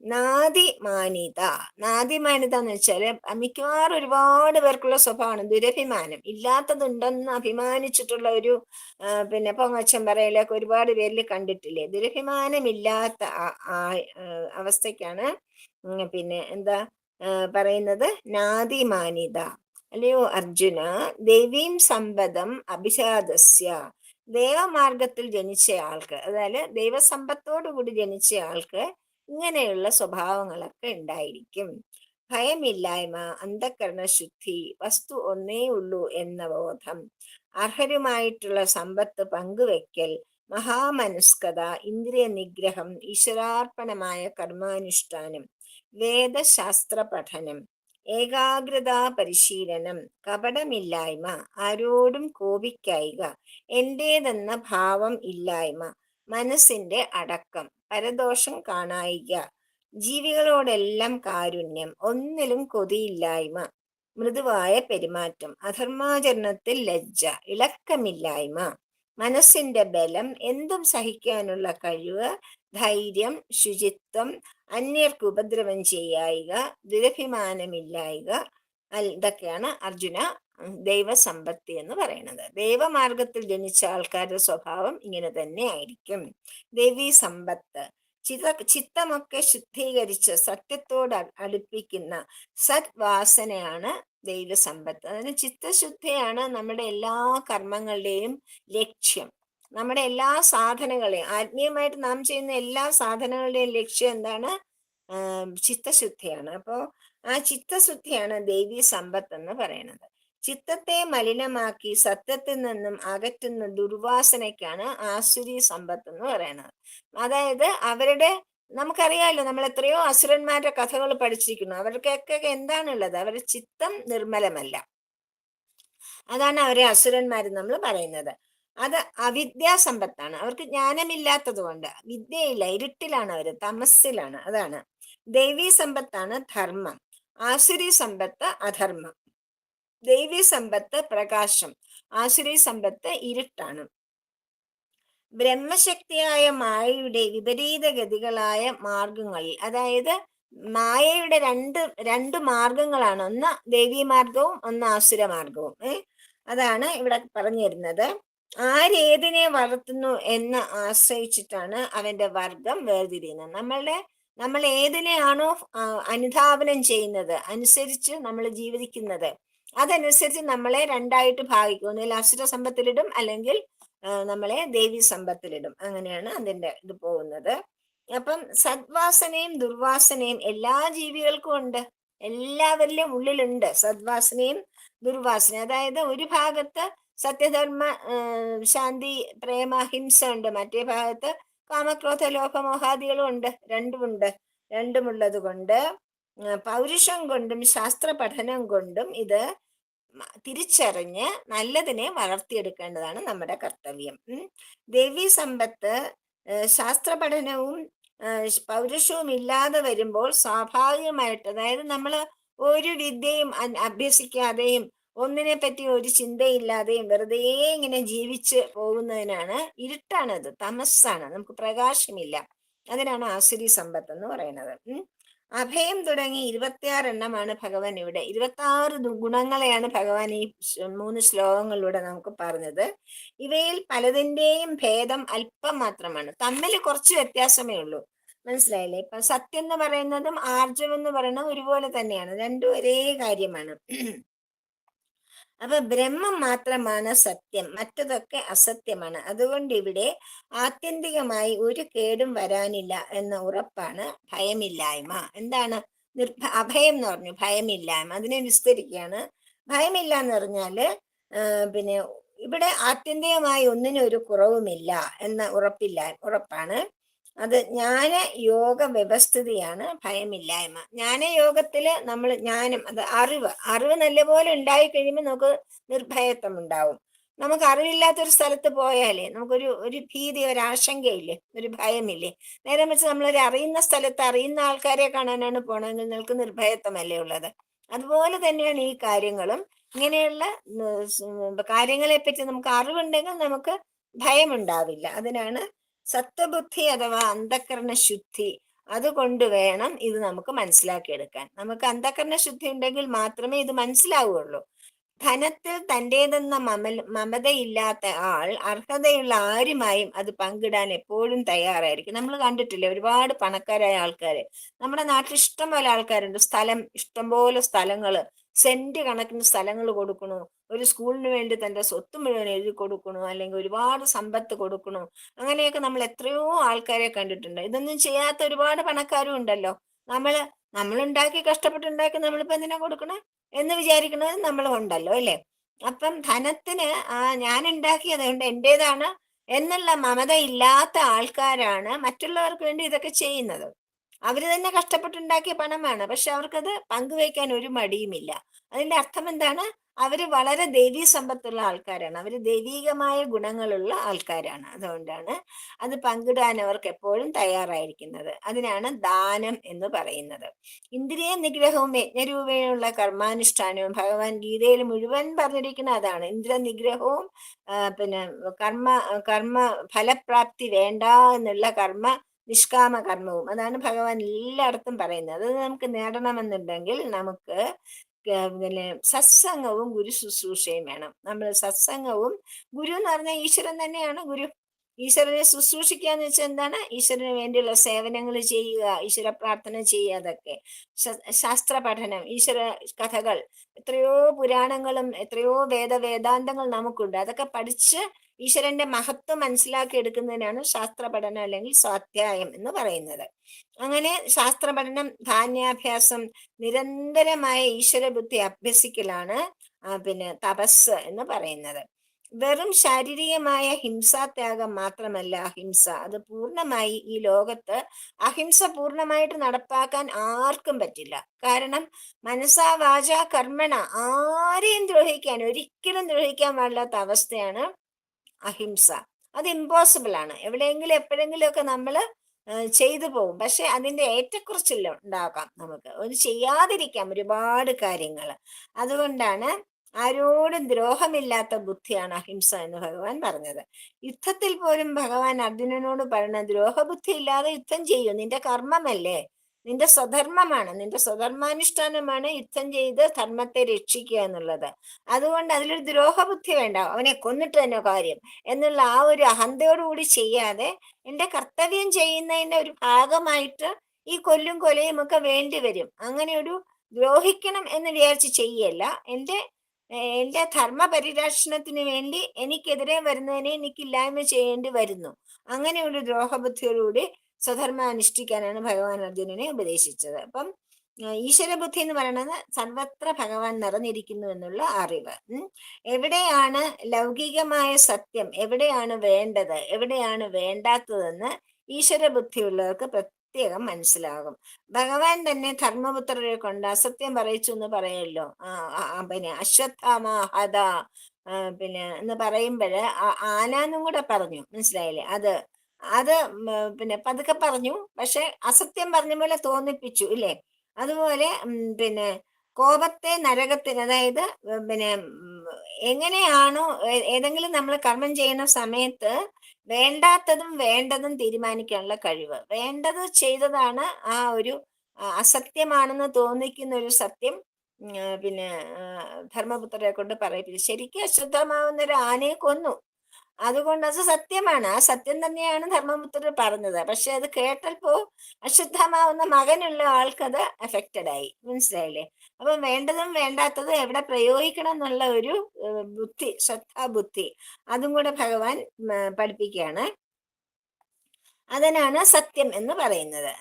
നാദിമാനിത, നാദിമാനിത എന്ന് വെച്ചാല് മിക്കവാറും ഒരുപാട് പേർക്കുള്ള സ്വഭാവമാണ് ദുരഭിമാനം. ഇല്ലാത്തതുണ്ടെന്ന് അഭിമാനിച്ചിട്ടുള്ള ഒരു പിന്നെ പൊങ്ങച്ചം പറയലൊക്കെ ഒരുപാട് പേരിൽ കണ്ടിട്ടില്ലേ? ദുരഭിമാനമില്ലാത്ത അവസ്ഥയ്ക്കാണ് പിന്നെ എന്താ പറയുന്നത്? നാദിമാനിത. അല്ലയോ അർജുന, ദേവീം സമ്പദം അഭിജാതസ്യ, ദേവമാർഗത്തിൽ ജനിച്ച ആൾക്ക്, അതായത് ദൈവസമ്പത്തോടു കൂടി ജനിച്ച ആൾക്ക് ഇങ്ങനെയുള്ള സ്വഭാവങ്ങളൊക്കെ ഉണ്ടായിരിക്കും. ഭയമില്ലായ്മ, അന്ധകരണ ശുദ്ധി, വസ്തു ഒന്നേ ഉള്ളൂ എന്ന ബോധം, അർഹരുമായിട്ടുള്ള സമ്പത്ത് പങ്കുവെക്കൽ, മഹാമനുസ്കത, ഇന്ദ്രിയ നിഗ്രഹം, ഈശ്വരാർപ്പണമായ കർമാനുഷ്ഠാനം, വേദശാസ്ത്ര പഠനം, ഏകാഗ്രതാ പരിശീലനം, കപടമില്ലായ്മ, ആരോടും കോപിക്കായിക, എന്റേതെന്ന ഭാവം ഇല്ലായ്മ, മനസ്സിന്റെ അടക്കം, പരദോഷം കാണായിക, ജീവികളോടെല്ലാം കാരുണ്യം, ഒന്നിലും കൊതിയില്ലായ്മ, മൃദുവായ പെരുമാറ്റം, അധർമാചരണത്തിൽ ലജ്ജ, ഇളക്കമില്ലായ്മ, മനസ്സിന്റെ ബലം, എന്തും സഹിക്കാനുള്ള കഴിവ്, ധൈര്യം, ശുചിത്വം, അന്യർക്ക് ഉപദ്രവം ചെയ്യായിക, ദുരഭിമാനമില്ലായിക. ഇതൊക്കെയാണ് അർജുന ദൈവസമ്പത്തി എന്ന് പറയുന്നത്. ദൈവമാർഗത്തിൽ ജനിച്ച ആൾക്കാരുടെ സ്വഭാവം ഇങ്ങനെ തന്നെ ആയിരിക്കും. ദേവീ സമ്പത്ത്, ചിത്തമൊക്കെ ശുദ്ധീകരിച്ച് സത്യത്തോട് അടുപ്പിക്കുന്ന സദ്വാസനയാണ് ദൈവസമ്പത്ത്. അതിന് ചിത്തശുദ്ധിയാണ് നമ്മുടെ എല്ലാ കർമ്മങ്ങളുടെയും ലക്ഷ്യം. നമ്മുടെ എല്ലാ സാധനങ്ങളെയും ആത്മീയമായിട്ട് നാം ചെയ്യുന്ന എല്ലാ സാധനങ്ങളുടെയും ലക്ഷ്യം എന്താണ്? ചിത്തശുദ്ധിയാണ്. അപ്പോൾ ആ ചിത്തശുദ്ധിയാണ് ദൈവീ സമ്പത്ത് എന്ന് പറയുന്നത്. ചിത്തത്തെ മലിനമാക്കി സത്യത്തിൽ നിന്നും അകറ്റുന്ന ദുർവാസനയ്ക്കാണ് ആസുരി സമ്പത്ത് എന്ന് പറയുന്നത്. അതായത് അവരുടെ, നമുക്കറിയാലോ, നമ്മൾ എത്രയോ അസുരന്മാരുടെ കഥകൾ പഠിച്ചിരിക്കുന്നു. അവർക്കൊക്കെ എന്താണുള്ളത്? അവരുടെ ചിത്തം നിർമ്മലമല്ല. അതാണ് അവരെ അസുരന്മാർ നമ്മൾ പറയുന്നത്. അത് അവിദ്യാസമ്പത്താണ്. അവർക്ക് ജ്ഞാനമില്ലാത്തത് കൊണ്ട്, വിദ്യയില്ല, ഇരുട്ടിലാണ്, അവര് തമസ്സിലാണ്. അതാണ്. ദൈവീ സമ്പത്താണ് ധർമ്മം, ആസുരി സമ്പത്ത് അധർമ്മം. ദൈവീ സമ്പത്ത് പ്രകാശം, ആസുരി സമ്പത്ത് ഇരുട്ടാണ്. ബ്രഹ്മശക്തിയായ മായയുടെ വിപരീത ഗതികളായ മാർഗങ്ങളിൽ, അതായത് മായയുടെ രണ്ട് മാർഗങ്ങളാണ്, ഒന്ന് ദേവീ മാർഗവും ഒന്ന് ആസുര മാർഗവും. അതാണ് ഇവിടെ പറഞ്ഞു തരുന്നത്. ആരേതിനെ വളർത്തുന്നു എന്ന് ആശ്രയിച്ചിട്ടാണ് അവന്റെ വർഗം വേർതിരിയുന്നത്. നമ്മൾ ഏതിനെയാണോ അനുധാവനം ചെയ്യുന്നത്, അനുസരിച്ച് നമ്മൾ ജീവിക്കുന്നത്, അതനുസരിച്ച് നമ്മളെ രണ്ടായിട്ട് ഭാഗിക്കും. ഒന്നിൽ അസുര സമ്പത്തിലിടും, അല്ലെങ്കിൽ നമ്മളെ ദേവി സമ്പത്തിലിടും. അങ്ങനെയാണ് അതിന്റെ ഇത് പോകുന്നത്. അപ്പം സദ്വാസനയും ദുർവാസനയും എല്ലാ ജീവികൾക്കും ഉണ്ട്, എല്ലാവരിലും ഉള്ളിലുണ്ട് സദ്വാസനയും ദുർവാസനയും. അതായത് ഒരു ഭാഗത്ത് സത്യധർമ്മ ശാന്തി പ്രേമ ഹിംസ ഉണ്ട്, മറ്റേ ഭാഗത്ത് കാമക്രോധ ലോകമോഹാദികളും ഉണ്ട്. രണ്ടുമുള്ളത് കൊണ്ട് പൗരുഷം കൊണ്ടും ശാസ്ത്ര പഠനം കൊണ്ടും ഇത് തിരിച്ചറിഞ്ഞ് നല്ലതിനെ വളർത്തിയെടുക്കേണ്ടതാണ് നമ്മുടെ കർത്തവ്യം. ദേവീ സമ്പത്ത് ശാസ്ത്ര പഠനവും പൗരുഷവും ഇല്ലാതെ വരുമ്പോൾ സ്വാഭാവികമായിട്ട്, അതായത് നമ്മൾ ഒരു വിദ്യയും അഭ്യസിക്കാതെയും ഒന്നിനെ പറ്റി ഒരു ചിന്തയില്ലാതെയും വെറുതെ ഇങ്ങനെ ജീവിച്ച് പോകുന്നതിനാണ്, ഇരുട്ടാണത്, തമസ്സാണ്, നമുക്ക് പ്രകാശമില്ല. അതിനാണ് ആസുരി സമ്പത്ത് എന്ന് പറയുന്നത്. അഭയം തുടങ്ങി 26 എണ്ണമാണ് ഭഗവാൻ ഇവിടെ, 26 ഗുണങ്ങളെയാണ് ഭഗവാൻ ഈ 3 ശ്ലോകങ്ങളിലൂടെ നമുക്ക് പറഞ്ഞത്. ഇവയിൽ പലതിൻ്റെയും ഭേദം അല്പം മാത്രമാണ്, തമ്മിൽ കുറച്ച് വ്യത്യാസമേ ഉള്ളൂ. മനസ്സിലായില്ലേ? ഇപ്പൊ സത്യം എന്ന് പറയുന്നതും ആർജവം എന്ന് പറയുന്നതും ഒരുപോലെ തന്നെയാണ്, രണ്ടും ഒരേ കാര്യമാണ്. അപ്പൊ ബ്രഹ്മം മാത്രമാണ് സത്യം, മറ്റതൊക്കെ അസത്യമാണ്. അതുകൊണ്ട് ഇവിടെ ആത്യന്തികമായി ഒരു കേടും വരാനില്ല എന്ന ഉറപ്പാണ് ഭയമില്ലായ്മ. എന്താണ് അഭയം എന്ന് പറഞ്ഞു? ഭയമില്ലായ്മ. അതിനെ വിസ്തരിക്കുകയാണ്. ഭയമില്ല എന്ന് പറഞ്ഞാല് പിന്നെ ഇവിടെ ആത്യന്തികമായി ഒന്നിനും ഒരു കുറവുമില്ല എന്ന ഉറപ്പാണ്. അത് ജ്ഞാന യോഗ വ്യവസ്ഥിതിയാണ് ഭയമില്ലായ്മ. ജ്ഞാനയോഗത്തില് നമ്മൾ ജ്ഞാനം, അത് അറിവ് നല്ലപോലെ ഉണ്ടായി കഴിയുമ്പോൾ നമുക്ക് നിർഭയത്വം ഉണ്ടാവും. നമുക്ക് അറിവില്ലാത്തൊരു സ്ഥലത്ത് പോയാലേ നമുക്കൊരു ഭീതി, ഒരു ആശങ്കയില്ലേ, ഒരു ഭയമില്ലേ? നേരെ വെച്ച് നമ്മളൊരു അറിയുന്ന സ്ഥലത്ത് അറിയുന്ന ആൾക്കാരെ കാണാനാണ് പോണതെങ്കിൽ നിങ്ങൾക്ക് നിർഭയത്വമല്ലേ ഉള്ളത്. അതുപോലെ തന്നെയാണ് ഈ കാര്യങ്ങളും. ഇങ്ങനെയുള്ള കാര്യങ്ങളെ പറ്റി നമുക്ക് അറിവുണ്ടെങ്കിൽ നമുക്ക് ഭയമുണ്ടാവില്ല. അതിനാണ് സത്വബുദ്ധി അഥവാ അന്ധകരണ ശുദ്ധി. അതുകൊണ്ട് വേണം ഇത് നമുക്ക് മനസ്സിലാക്കിയെടുക്കാൻ. നമുക്ക് അന്ധകരണ ശുദ്ധി ഉണ്ടെങ്കിൽ മാത്രമേ ഇത് മനസ്സിലാവുകയുള്ളൂ. ധനത്തിൽ തൻ്റേതെന്ന മമതയില്ലാത്ത ആൾ അർഹതയുള്ള ആരുമായും അത് പങ്കിടാൻ എപ്പോഴും തയ്യാറായിരിക്കും. നമ്മൾ കണ്ടിട്ടില്ലേ ഒരുപാട് പണക്കാരായ ആൾക്കാര് നമ്മുടെ നാട്ടിൽ ഇഷ്ടം പോലെ ആൾക്കാരുണ്ട്. ഇഷ്ടംപോലെ സ്ഥലങ്ങള്, സെന്റ് കണക്കിന് സ്ഥലങ്ങൾ കൊടുക്കണു, ഒരു സ്കൂളിന് വേണ്ടി തന്റെ സ്വത്ത് മുഴുവൻ എഴുതി കൊടുക്കണു, അല്ലെങ്കിൽ ഒരുപാട് സമ്പത്ത് കൊടുക്കണു. അങ്ങനെയൊക്കെ നമ്മൾ എത്രയോ ആൾക്കാരെ കണ്ടിട്ടുണ്ട്. ഇതൊന്നും ചെയ്യാത്ത ഒരുപാട് പണക്കാരും ഉണ്ടല്ലോ. നമ്മളുണ്ടാക്കി കഷ്ടപ്പെട്ടുണ്ടാക്കി നമ്മളിപ്പോ എന്തിനാ കൊടുക്കണേ എന്ന് വിചാരിക്കുന്നത് നമ്മളും ഉണ്ടല്ലോ, അല്ലേ? അപ്പം ധനത്തിന് ഞാൻ ഉണ്ടാക്കിയത് കൊണ്ട് എന്റേതാണ് എന്നുള്ള മമത ഇല്ലാത്ത ആൾക്കാരാണ് മറ്റുള്ളവർക്ക് വേണ്ടി ഇതൊക്കെ ചെയ്യുന്നത്. അവര് തന്നെ കഷ്ടപ്പെട്ടുണ്ടാക്കിയ പണമാണ്, പക്ഷെ അവർക്കത് പങ്കുവയ്ക്കാൻ ഒരു മടിയുമില്ല. അതിന്റെ അർത്ഥം എന്താണ്? അവര് വളരെ ദൈവീ സമ്പത്തുള്ള ആൾക്കാരാണ്, അവര് ദൈവീകമായ ഗുണങ്ങളുള്ള ആൾക്കാരാണ്. അതുകൊണ്ടാണ് അത് പങ്കിടാൻ അവർക്ക് എപ്പോഴും തയ്യാറായിരിക്കുന്നത്. അതിനാണ് ദാനം എന്ന് പറയുന്നത്. ഇന്ദ്രിയ നിഗ്രഹവും യജ്ഞരൂപേണയുള്ള കർമാനുഷ്ഠാനവും ഭഗവാൻ ഗീതയിൽ മുഴുവൻ പറഞ്ഞിരിക്കുന്ന അതാണ്. ഇന്ദ്രിയ നിഗ്രഹവും പിന്നെ കർമ്മ ഫലപ്രാപ്തി വേണ്ട എന്നുള്ള നിഷ്കാമ കർമ്മവും, അതാണ് ഭഗവാൻ എല്ലായിടത്തും പറയുന്നത്. അത് നമുക്ക് നേടണമെന്നുണ്ടെങ്കിൽ നമുക്ക് പിന്നെ സത്സംഗവും ഗുരു ശുശ്രൂഷയും വേണം. നമ്മൾ സത്സംഗവും, ഗുരു എന്ന് പറഞ്ഞാൽ ഈശ്വരൻ തന്നെയാണ് ഗുരു. ഈശ്വരനെ ശുശ്രൂഷിക്കുക എന്ന് വെച്ചാൽ എന്താണ്? ഈശ്വരന് വേണ്ടിയുള്ള സേവനങ്ങൾ ചെയ്യുക, ഈശ്വര പ്രാർത്ഥന ചെയ്യുക, അതൊക്കെ. ശാസ്ത്ര പഠനം, ഈശ്വര കഥകൾ, എത്രയോ പുരാണങ്ങളും എത്രയോ വേദാന്തങ്ങൾ നമുക്കുണ്ട്. അതൊക്കെ പഠിച്ച് ഈശ്വരന്റെ മഹത്വം മനസ്സിലാക്കി എടുക്കുന്നതിനാണ് ശാസ്ത്ര പഠനം അല്ലെങ്കിൽ സ്വാധ്യായം എന്ന് പറയുന്നത്. അങ്ങനെ ശാസ്ത്ര പഠനം, ധാന്യാഭ്യാസം, നിരന്തരമായ ഈശ്വര ബുദ്ധി അഭ്യസിക്കലാണ് പിന്നെ തപസ് എന്ന് പറയുന്നത്. വെറും ശാരീരികമായ ഹിംസാത്യാഗം മാത്രമല്ല അഹിംസ, അത് പൂർണ്ണമായി ഈ ലോകത്ത് അഹിംസ പൂർണ്ണമായിട്ട് നടപ്പാക്കാൻ ആർക്കും പറ്റില്ല. കാരണം മനസാ വാച കർമ്മണ ആരെയും ദ്രോഹിക്കാൻ, ഒരിക്കലും ദ്രോഹിക്കാൻ പാടില്ലാത്ത അവസ്ഥയാണ് അഹിംസ. അത് ഇമ്പോസിബിൾ ആണ്. എവിടെയെങ്കിലും എപ്പോഴെങ്കിലും ഒക്കെ നമ്മൾ ചെയ്തു പോകും. പക്ഷെ അതിന്റെ ഏറ്റക്കുറച്ചില്ല ഉണ്ടാകാം, നമുക്ക് ഒരു ചെയ്യാതിരിക്കാം ഒരുപാട് കാര്യങ്ങൾ. അതുകൊണ്ടാണ് ആരോടും ദ്രോഹമില്ലാത്ത ബുദ്ധിയാണ് അഹിംസ എന്ന് ഭഗവാൻ പറഞ്ഞത്. യുദ്ധത്തിൽ പോലും ഭഗവാൻ അർജുനനോട് പറഞ്ഞ, ദ്രോഹബുദ്ധി ഇല്ലാതെ യുദ്ധം ചെയ്യൂ, നിന്റെ കർമ്മമല്ലേ, നിന്റെ സ്വധർമ്മമാണ്, നിന്റെ സ്വധർമാനുഷ്ഠാനമാണ് യുദ്ധം ചെയ്ത് ധർമ്മത്തെ രക്ഷിക്കുക എന്നുള്ളത്. അതുകൊണ്ട് അതിലൊരു ദ്രോഹബുദ്ധി വേണ്ട, അവനെ കൊന്നിട്ട് തന്നെ കാര്യം എന്നുള്ള ആ ഒരു അഹന്തയോടുകൂടി ചെയ്യാതെ, എൻ്റെ കർത്തവ്യം ചെയ്യുന്നതിന്റെ ഒരു ഭാഗമായിട്ട് ഈ കൊല്ലും കൊലയും ഒക്കെ വേണ്ടി വരും, അങ്ങനെ ഒരു ദ്രോഹിക്കണം എന്ന് വിചാരിച്ച് ചെയ്യല്ല, എൻ്റെ ധർമ്മ പരിരക്ഷണത്തിന് വേണ്ടി എനിക്കെതിരെ വരുന്നതിനെ എനിക്ക് ഇല്ലായ്മ ചെയ്യേണ്ടി വരുന്നു, അങ്ങനെ ഒരു ദ്രോഹബുദ്ധിയോടുകൂടി സ്വധർമ്മം അനുഷ്ഠിക്കാനാണ് ഭഗവാൻ അർജുനനെ ഉപദേശിച്ചത്. അപ്പം ഈശ്വരബുദ്ധി എന്ന് പറയുന്നത് സർവത്ര ഭഗവാൻ നിറഞ്ഞിരിക്കുന്നു എന്നുള്ള അറിവ്. എവിടെയാണ് ലൗകികമായ സത്യം, എവിടെയാണ് വേണ്ടത്, എവിടെയാണ് വേണ്ടാത്തതെന്ന് ഈശ്വരബുദ്ധിയുള്ളവർക്ക് പ്രത്യേകം മനസ്സിലാകും. ഭഗവാൻ തന്നെ ധർമ്മപുത്രരെ കൊണ്ട് അസത്യം പറയിച്ചു എന്ന് പറയല്ലോ. പിന്നെ അശ്വത്ഥാമ ഹത പിന്നെ എന്ന് പറയുമ്പോഴ് ആനാന്നും കൂടെ പറഞ്ഞു, മനസ്സിലായില്ലേ? അത് അത് പിന്നെ പതുക്കെ പറഞ്ഞു, പക്ഷെ അസത്യം പറഞ്ഞ പോലെ തോന്നിപ്പിച്ചു, ഇല്ലേ? അതുപോലെ പിന്നെ കോപത്തെ നരകത്തിന്, അതായത് പിന്നെ എങ്ങനെയാണോ ഏതെങ്കിലും നമ്മൾ കർമ്മം ചെയ്യുന്ന സമയത്ത് വേണ്ടാത്തതും വേണ്ടതും തീരുമാനിക്കാനുള്ള കഴിവ്, വേണ്ടത് ചെയ്തതാണ് ആ ഒരു അസത്യമാണെന്ന് തോന്നിക്കുന്ന ഒരു സത്യം പിന്നെ ധർമ്മപുത്രരെ കൊണ്ട് പറയിപ്പിച്ചു. ശരിക്കും അശുദ്ധമാവുന്ന ഒരു ആനയെ കൊന്നു, അതുകൊണ്ട് അത് സത്യമാണ്, ആ സത്യം തന്നെയാണ് ധർമ്മപുത്രർ പറഞ്ഞത്. പക്ഷെ അത് കേട്ടപ്പോ അശുദ്ധമാവുന്ന മകനുള്ള ആൾക്കത് അഫക്റ്റഡ് ആയി, മനസ്സിലായില്ലേ? അപ്പം വേണ്ടതും വേണ്ടാത്തതും എവിടെ പ്രയോഗിക്കണം എന്നുള്ള ഒരു ബുദ്ധി, ശ്രദ്ധാബുദ്ധി, അതും കൂടെ ഭഗവാൻ പഠിപ്പിക്കുകയാണ്. അതിനാണ് സത്യം എന്ന് പറയുന്നത്.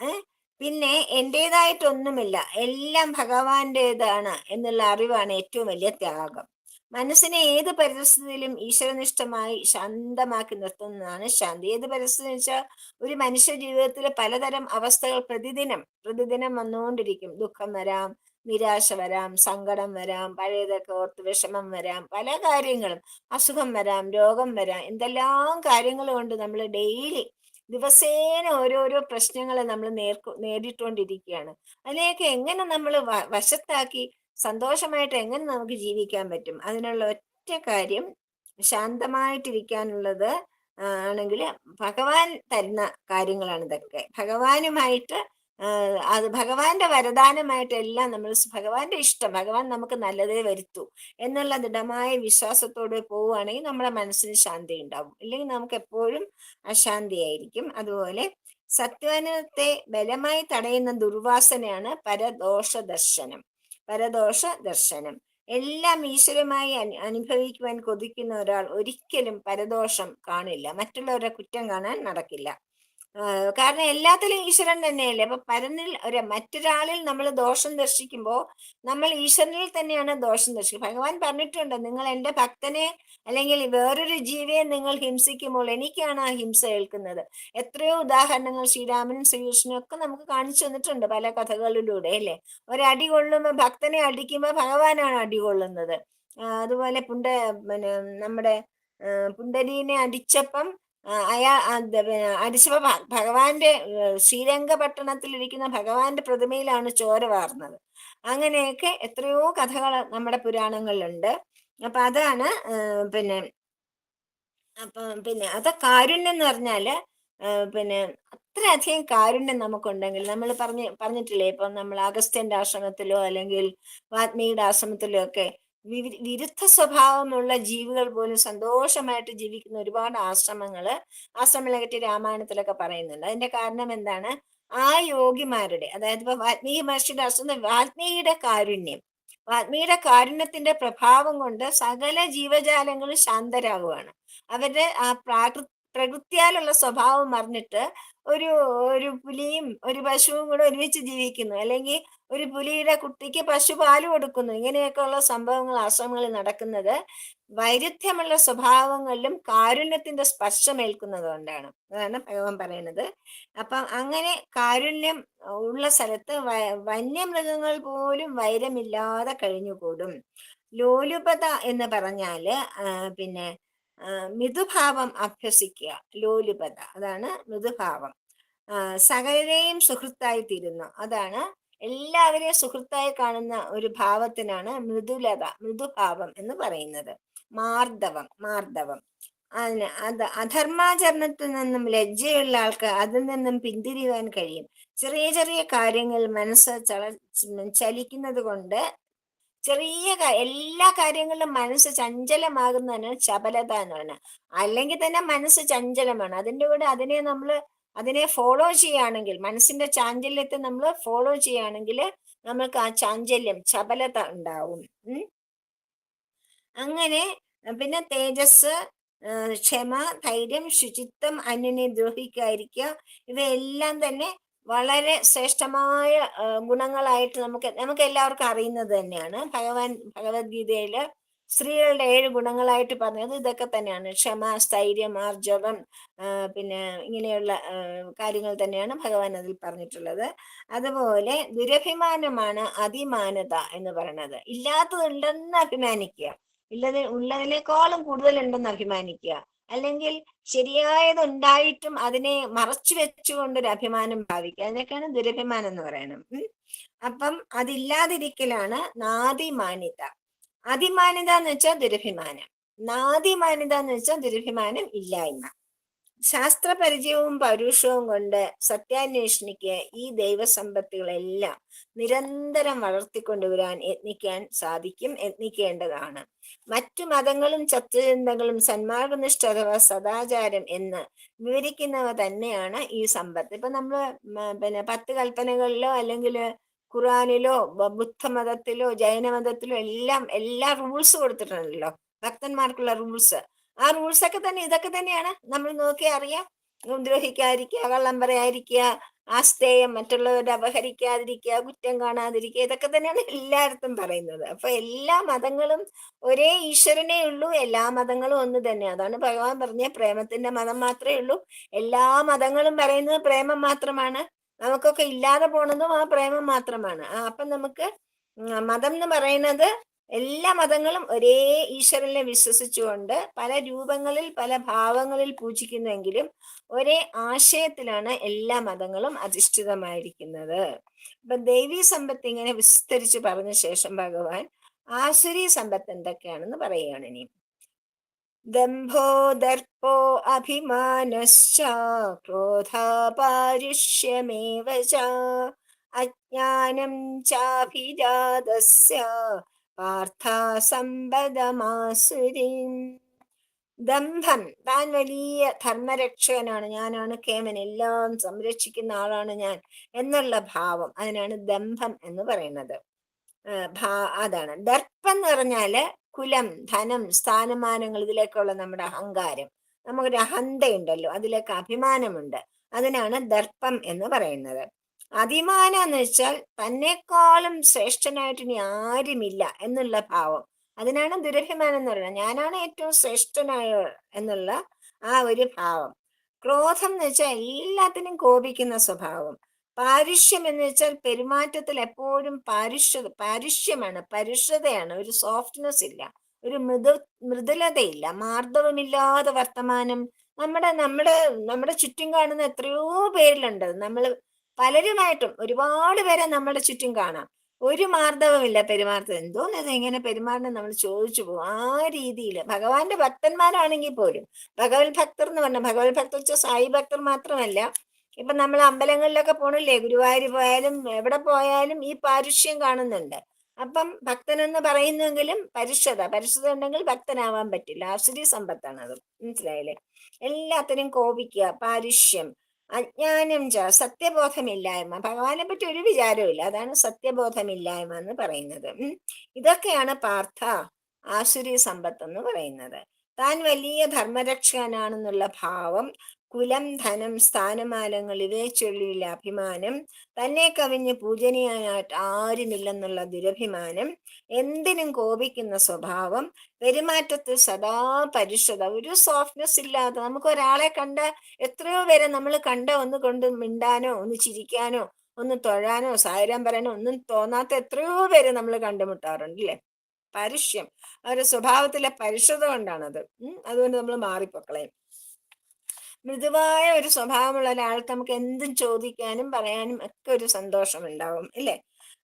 പിന്നെ എൻ്റെതായിട്ടൊന്നുമില്ല, എല്ലാം ഭഗവാന്റേതാണ് എന്നുള്ള അറിവാണ് ഏറ്റവും വലിയ ത്യാഗം. മനസ്സിനെ ഏത് പരിസ്ഥിതിയിലും ഈശ്വരനിഷ്ഠമായി ശാന്തമാക്കി നിർത്തുന്നതാണ് ശാന്തി. ഏത് പരിസ്ഥിതി എന്ന് വെച്ചാൽ ഒരു മനുഷ്യ ജീവിതത്തിൽ പലതരം അവസ്ഥകൾ പ്രതിദിനം വന്നുകൊണ്ടിരിക്കും. ദുഃഖം വരാം, നിരാശ വരാം, സങ്കടം വരാം, പഴയതൊക്കെ ഓർത്ത് വിഷമം വരാം, പല കാര്യങ്ങളും, അസുഖം വരാം, രോഗം വരാം, എന്തെല്ലാം കാര്യങ്ങൾ കൊണ്ട് നമ്മൾ ഡെയിലി ദിവസേന ഓരോരോ പ്രശ്നങ്ങൾ നമ്മൾ നേരിട്ടുകൊണ്ടിരിക്കുകയാണ്. അതിനെയൊക്കെ എങ്ങനെ നമ്മൾ വശത്താക്കി സന്തോഷമായിട്ട് എങ്ങനെ നമുക്ക് ജീവിക്കാൻ പറ്റും? അതിനുള്ള ഒറ്റ കാര്യം ശാന്തമായിട്ടിരിക്കാനുള്ളത് ആണെങ്കിൽ ഭഗവാൻ തരുന്ന കാര്യങ്ങളാണ് ഇതൊക്കെ. ഭഗവാനുമായിട്ട് അത് ഭഗവാന്റെ വരദാനമായിട്ട് എല്ലാം നമ്മൾ, ഭഗവാന്റെ ഇഷ്ടം, ഭഗവാൻ നമുക്ക് നല്ലതേ വരുത്തൂ എന്നുള്ള ദൃഢമായ വിശ്വാസത്തോടെ പോവുകയാണെങ്കിൽ നമ്മുടെ മനസ്സിന് ശാന്തി ഉണ്ടാവും. ഇല്ലെങ്കിൽ നമുക്ക് എപ്പോഴും അശാന്തിയായിരിക്കും. അതുപോലെ സത്വാനത്തെ ബലമായി തടയുന്ന ദുർവാസനയാണ് പരദോഷ ദർശനം. എല്ലാം ഈശ്വരമായി അനുഭവിക്കുവാൻ കൊതിക്കുന്ന ഒരാൾ ഒരിക്കലും പരദോഷം കാണില്ല, മറ്റുള്ളവരുടെ കുറ്റം കാണാൻ നടക്കില്ല. കാരണം എല്ലാത്തിലും ഈശ്വരൻ തന്നെയല്ലേ. അപ്പൊ മറ്റൊരാളിൽ നമ്മൾ ദോഷം ദർശിക്കുമ്പോൾ നമ്മൾ ഈശ്വരനിൽ തന്നെയാണ് ദോഷം ദർശിക്കുന്നത്. ഭഗവാൻ പറഞ്ഞിട്ടുണ്ട്, നിങ്ങൾ എൻ്റെ ഭക്തനെ അല്ലെങ്കിൽ വേറൊരു ജീവിയെ നിങ്ങൾ ഹിംസിക്കുമ്പോൾ എനിക്കാണ് ആ ഹിംസ ഏൽക്കുന്നത്. എത്രയോ ഉദാഹരണങ്ങൾ ശ്രീരാമനും ശ്രീകൃഷ്ണനും ഒക്കെ നമുക്ക് കാണിച്ചു തന്നിട്ടുണ്ട് പല കഥകളിലൂടെ, അല്ലേ? ഒരടി കൊള്ളുമ്പോൾ, ഭക്തനെ അടിക്കുമ്പോൾ ഭഗവാനാണ് അടി കൊള്ളുന്നത്. അതുപോലെ പിന്നെ നമ്മുടെ പുണ്ടരീനെ അടിച്ചപ്പം അടിച്ചപ്പോ ഭഗവാന്റെ ശ്രീരംഗപട്ടണത്തിലിരിക്കുന്ന ഭഗവാന്റെ പ്രതിമയിലാണ് ചോര വാർന്നത്. അങ്ങനെയൊക്കെ എത്രയോ കഥകൾ നമ്മുടെ പുരാണങ്ങളിലുണ്ട്. അപ്പൊ അതാണ് പിന്നെ അത് കാരുണ്യം എന്ന് പറഞ്ഞാല് പിന്നെ അത്രയധികം കാരുണ്യം നമുക്കുണ്ടെങ്കിൽ, നമ്മൾ പറഞ്ഞിട്ടില്ലേ, ഇപ്പൊ നമ്മൾ അഗസ്ത്യന്റെ ആശ്രമത്തിലോ അല്ലെങ്കിൽ വാത്മീകിയുടെ ആശ്രമത്തിലോ ഒക്കെ വിരുദ്ധ സ്വഭാവമുള്ള ജീവികൾ പോലും സന്തോഷമായിട്ട് ജീവിക്കുന്ന ഒരുപാട് ആശ്രമങ്ങളെ രാമായണത്തിലൊക്കെ പറയുന്നുണ്ട്. അതിന്റെ കാരണം എന്താണ്? ആ യോഗിമാരുടെ, അതായത് ഇപ്പൊ വാത്മീകി മഹർഷിയുടെ ആശ്രമം, വാത്മീകിയുടെ കാരുണ്യത്തിന്റെ പ്രഭാവം കൊണ്ട് സകല ജീവജാലങ്ങളും ശാന്തരാകുവാണ്. അവരുടെ ആ പ്രകൃത്യാലുള്ള സ്വഭാവം അറിഞ്ഞിട്ട് ഒരു ഒരു പുലിയും ഒരു പശുവും കൂടെ ഒരുമിച്ച് ജീവിക്കുന്നു, അല്ലെങ്കിൽ ഒരു പുലിയുടെ കുട്ടിക്ക് പശു പാല് കൊടുക്കുന്നു. ഇങ്ങനെയൊക്കെയുള്ള സംഭവങ്ങൾ ആശ്രമങ്ങളിൽ നടക്കുന്നത് വൈരുദ്ധ്യമുള്ള സ്വഭാവങ്ങളിലും കാരുണ്യത്തിന്റെ സ്പർശമേൽക്കുന്നത് കൊണ്ടാണ്. അതാണ് ഭഗവാൻ പറയുന്നത്. അപ്പം അങ്ങനെ കാരുണ്യം ഉള്ള സ്ഥലത്ത് വന്യമൃഗങ്ങൾ പോലും വൈരമില്ലാതെ കഴിഞ്ഞുകൂടും. ലോലുപത എന്ന് പറഞ്ഞാല് പിന്നെ മൃദുഭാവം അഭ്യസിക്കുക. ലോലുപത അതാണ് മൃദുഭാവം. സകലരെയും സുഹൃത്തായി തീരുന്നു, അതാണ് എല്ലാവരെയും സുഹൃത്തായി കാണുന്ന ഒരു ഭാവത്തിനാണ് മൃദുഭാവം എന്ന് പറയുന്നത്. മാർദ്ദവം അധർമാചരണത്തിൽ നിന്നും ലജ്ജയുള്ള ആൾക്ക് അതിൽ നിന്നും പിന്തിരിയാൻ കഴിയും. ചെറിയ ചെറിയ കാര്യങ്ങൾ മനസ്സ് ചലിക്കുന്നത് കൊണ്ട്, എല്ലാ കാര്യങ്ങളിലും മനസ്സ് ചഞ്ചലമാകുന്നതാണ് ചപലത എന്ന് പറയുന്നത്. അല്ലെങ്കിൽ തന്നെ മനസ്സ് ചഞ്ചലമാണ്. അതിൻ്റെ കൂടെ അതിനെ ഫോളോ ചെയ്യുകയാണെങ്കിൽ, മനസ്സിന്റെ ചാഞ്ചല്യത്തെ നമ്മൾ ഫോളോ ചെയ്യുകയാണെങ്കിൽ നമ്മൾക്ക് ആ ചാഞ്ചല്യം, ചപലത ഉണ്ടാവും. അങ്ങനെ പിന്നെ തേജസ്, ക്ഷമ, ധൈര്യം, ശുചിത്വം, അന്യനെ ദ്രോഹിക്കാതിരിക്കുക, ഇവയെല്ലാം തന്നെ വളരെ ശ്രേഷ്ഠമായ ഗുണങ്ങളായിട്ട് നമുക്ക് എല്ലാവർക്കും അറിയുന്നത് തന്നെയാണ്. ഭഗവത്ഗീതയില് സ്ത്രീകളുടെ 7 ഗുണങ്ങളായിട്ട് പറഞ്ഞത് ഇതൊക്കെ തന്നെയാണ്. ക്ഷമ, സ്ഥൈര്യം, ആർജവം, പിന്നെ ഇങ്ങനെയുള്ള കാര്യങ്ങൾ തന്നെയാണ് ഭഗവാൻ അതിൽ പറഞ്ഞിട്ടുള്ളത്. അതുപോലെ ദുരഭിമാനമാണ് അതിമാനത എന്ന് പറയുന്നത്. ഇല്ലാത്തതുണ്ടെന്ന് അഭിമാനിക്കുക, ഉള്ളതിനേക്കാളും കൂടുതൽ ഉണ്ടെന്ന് അഭിമാനിക്കുക, അല്ലെങ്കിൽ ശരിയായതുണ്ടായിട്ടും അതിനെ മറച്ചു വെച്ചുകൊണ്ടൊരു അഭിമാനം ഭാവിക്കുക, അതിനൊക്കെയാണ് ദുരഭിമാനം എന്ന് പറയുന്നത്. അപ്പം അതില്ലാതിരിക്കലാണ് നാദിമാനിത. അതിമാനിത എന്ന് വെച്ചാൽ ദുരഭിമാനം, നാദിമാനിത എന്ന് വെച്ചാൽ ദുരഭിമാനം ഇല്ലായ്മ. ശാസ്ത്രപരിചയവും പൗരുഷവും കൊണ്ട് സത്യാന്വേഷണിക്ക് ഈ ദൈവസമ്പത്തുകളെല്ലാം നിരന്തരം വളർത്തിക്കൊണ്ടുവരാൻ യത്നിക്കേണ്ടതാണ്. മറ്റു മതങ്ങളും തത്വചിന്തകളും സന്മാർഗനിഷ്ഠ അഥവാ സദാചാരം എന്ന് വിവരിക്കുന്നവ തന്നെയാണ് ഈ സമ്പത്ത്. ഇപ്പൊ നമ്മള് പിന്നെ 10 കൽപ്പനകളിലോ അല്ലെങ്കിൽ ഖുറാനിലോ ബുദ്ധമതത്തിലോ ജൈനമതത്തിലോ എല്ലാം എല്ലാ റൂൾസ് കൊടുത്തിട്ടുണ്ടല്ലോ, ഭക്തന്മാർക്കുള്ള റൂൾസ്. ആ റൂൾസ് ഒക്കെ തന്നെ ഇതൊക്കെ തന്നെയാണ്. നമ്മൾ നോക്കി അറിയാം. ദ്രോഹിക്കാതിരിക്കുക, കള്ളം പറയാതിരിക്കുക, ആസ്തേയം, മറ്റുള്ളവരുടെ അപഹരിക്കാതിരിക്കുക, കുറ്റം കാണാതിരിക്കുക, ഇതൊക്കെ തന്നെയാണ് എല്ലായിടത്തും പറയുന്നത്. അപ്പൊ എല്ലാ മതങ്ങളും ഒരേ ഈശ്വരനേ ഉള്ളൂ, എല്ലാ മതങ്ങളും ഒന്ന് തന്നെ. അതാണ് ഭഗവാൻ പറഞ്ഞ പ്രേമത്തിന്റെ മതം മാത്രമേ ഉള്ളൂ. എല്ലാ മതങ്ങളും പറയുന്നത് പ്രേമം മാത്രമാണ്. നമുക്കൊക്കെ ഇല്ലാതെ പോണതും ആ പ്രേമം മാത്രമാണ്. അപ്പം നമുക്ക് മതം എന്ന് പറയുന്നത് എല്ലാ മതങ്ങളും ഒരേ ഈശ്വരനെ വിശ്വസിച്ചുകൊണ്ട് പല രൂപങ്ങളിൽ പല ഭാവങ്ങളിൽ പൂജിക്കുന്നുവെങ്കിലും ഒരേ ആശയത്തിലാണ് എല്ലാ മതങ്ങളും അധിഷ്ഠിതമായിരിക്കുന്നത്. അപ്പൊ ദൈവീ സമ്പത്ത് ഇങ്ങനെ വിസ്തരിച്ച് പറഞ്ഞ ശേഷം ഭഗവാൻ ആസുരി സമ്പത്ത് എന്തൊക്കെയാണെന്ന് പറയുകയാണ് ഇനി. ദംഭോ ദർപ്പോ അഭിമാനശ്ച ക്രോധാ പാരുഷ്യമേവ ച അജ്ഞാനം ചാഭിജാതസ്യ പാർത്ഥാ സമ്പദമാസുരീം. ദംഭം, താൻ വലിയ ധർമ്മരക്ഷകനാണ്, ഞാനാണ് കേമൻ, എല്ലാം സംരക്ഷിക്കുന്ന ആളാണ് ഞാൻ എന്നുള്ള ഭാവം, അതിനാണ് ദംഭം എന്ന് പറയുന്നത്. അതാണ്. ദർപ്പം എന്ന് പറഞ്ഞാല് കുലം, ധനം, സ്ഥാനമാനങ്ങൾ, ഇതിലേക്കുള്ള നമ്മുടെ അഹങ്കാരം, നമുക്കൊരു അഹന്തയുണ്ടല്ലോ, അതിലേക്ക് അഭിമാനമുണ്ട്, അതിനാണ് ദർപ്പം എന്ന് പറയുന്നത്. അഭിമാനം എന്ന് വെച്ചാൽ തന്നെക്കാളും ശ്രേഷ്ഠനായിട്ട് ഇനി ആരുമില്ല എന്നുള്ള ഭാവം, അതിനാണ് ദുരഭിമാനം എന്ന് പറയുന്നത്. ഞാനാണ് ഏറ്റവും ശ്രേഷ്ഠനായ എന്നുള്ള ആ ഒരു ഭാവം. ക്രോധം എന്ന് വെച്ചാൽ എല്ലാത്തിനും കോപിക്കുന്ന സ്വഭാവം. പാരുഷ്യം എന്ന് വെച്ചാൽ പെരുമാറ്റത്തിൽ എപ്പോഴും പാരുഷ്യമാണ്, പരുഷതയാണ്, ഒരു സോഫ്റ്റ്നെസ് ഇല്ല, ഒരു മൃദുലതയില്ല, മാർദ്ദവമില്ലാതെ വർത്തമാനം. നമ്മുടെ നമ്മുടെ നമ്മുടെ ചുറ്റും കാണുന്ന എത്രയോ പേരിലുണ്ട്. നമ്മൾ പലരുമായിട്ടും ഒരുപാട് പേരെ നമ്മുടെ ചുറ്റും കാണാം, ഒരു മാർദ്ദവമില്ല പെരുമാറ്റം. എന്തോന്നത് എങ്ങനെ പെരുമാറണം നമ്മൾ ചോദിച്ചു പോകും. ആ രീതിയിൽ ഭഗവാന്റെ ഭക്തന്മാരാണെങ്കിൽ പോലും, ഭഗവത് ഭക്തർ എന്ന് പറഞ്ഞാൽ, ഭഗവത് ഭക്തർ വെച്ചാൽ സായി ഭക്തർ മാത്രമല്ല, ഇപ്പൊ നമ്മൾ അമ്പലങ്ങളിലൊക്കെ പോണില്ലേ, ഗുരുവായൂർ പോയാലും എവിടെ പോയാലും ഈ പാരുഷ്യം കാണുന്നുണ്ട്. അപ്പം ഭക്തനെന്ന് പറയുന്നെങ്കിലും പരിശുദ്ധ ഉണ്ടെങ്കിൽ ഭക്തനാവാൻ പറ്റില്ല. ആസുരി സമ്പത്താണ് അത്, മനസ്സിലായില്ലേ? എല്ലാത്തിനും കോപിക്കുക, പാരുഷ്യം. അജ്ഞാനം സത്യബോധമില്ലായ്മ, ഭഗവാനെ പറ്റി ഒരു വിചാരവും ഇല്ല, അതാണ് സത്യബോധമില്ലായ്മ എന്ന് പറയുന്നത്. ഇതൊക്കെയാണ് പാർത്ഥ ആസുരി സമ്പത്ത് എന്ന് പറയുന്നത്. താൻ വലിയ ധർമ്മരക്ഷകനാണെന്നുള്ള ഭാവം, കുലം, ധനം, സ്ഥാനമാനങ്ങൾ ഇവയെ ചൊല്ലിയുള്ള അഭിമാനം, തന്നെ കവിഞ്ഞ് പൂജനീയനായിട്ട് ആരുമില്ലെന്നുള്ള ദുരഭിമാനം, എന്തിനും കോപിക്കുന്ന സ്വഭാവം, പെരുമാറ്റത്തിൽ സദാ പരിശുദ്ധ, ഒരു സോഫ്റ്റ്നെസ് ഇല്ലാതെ, നമുക്ക് ഒരാളെ കണ്ട എത്രയോ പേരെ നമ്മൾ കണ്ട ഒന്ന് കൊണ്ട് മിണ്ടാനോ ഒന്ന് ചിരിക്കാനോ ഒന്ന് തൊഴാനോ സായിരാം പറയാനോ ഒന്നും തോന്നാത്ത എത്രയോ പേരെ നമ്മൾ കണ്ടുമുട്ടാറുണ്ട് അല്ലേ? പരുഷ്യം, അവരുടെ സ്വഭാവത്തിലെ പരുഷത കൊണ്ടാണത്. അതുകൊണ്ട് നമ്മൾ മാറിപ്പൊക്കളയും. മൃദുവായ ഒരു സ്വഭാവമുള്ള ഒരാൾക്ക് നമുക്ക് എന്തും ചോദിക്കാനും പറയാനും ഒക്കെ ഒരു സന്തോഷം ഉണ്ടാവും ഇല്ലേ?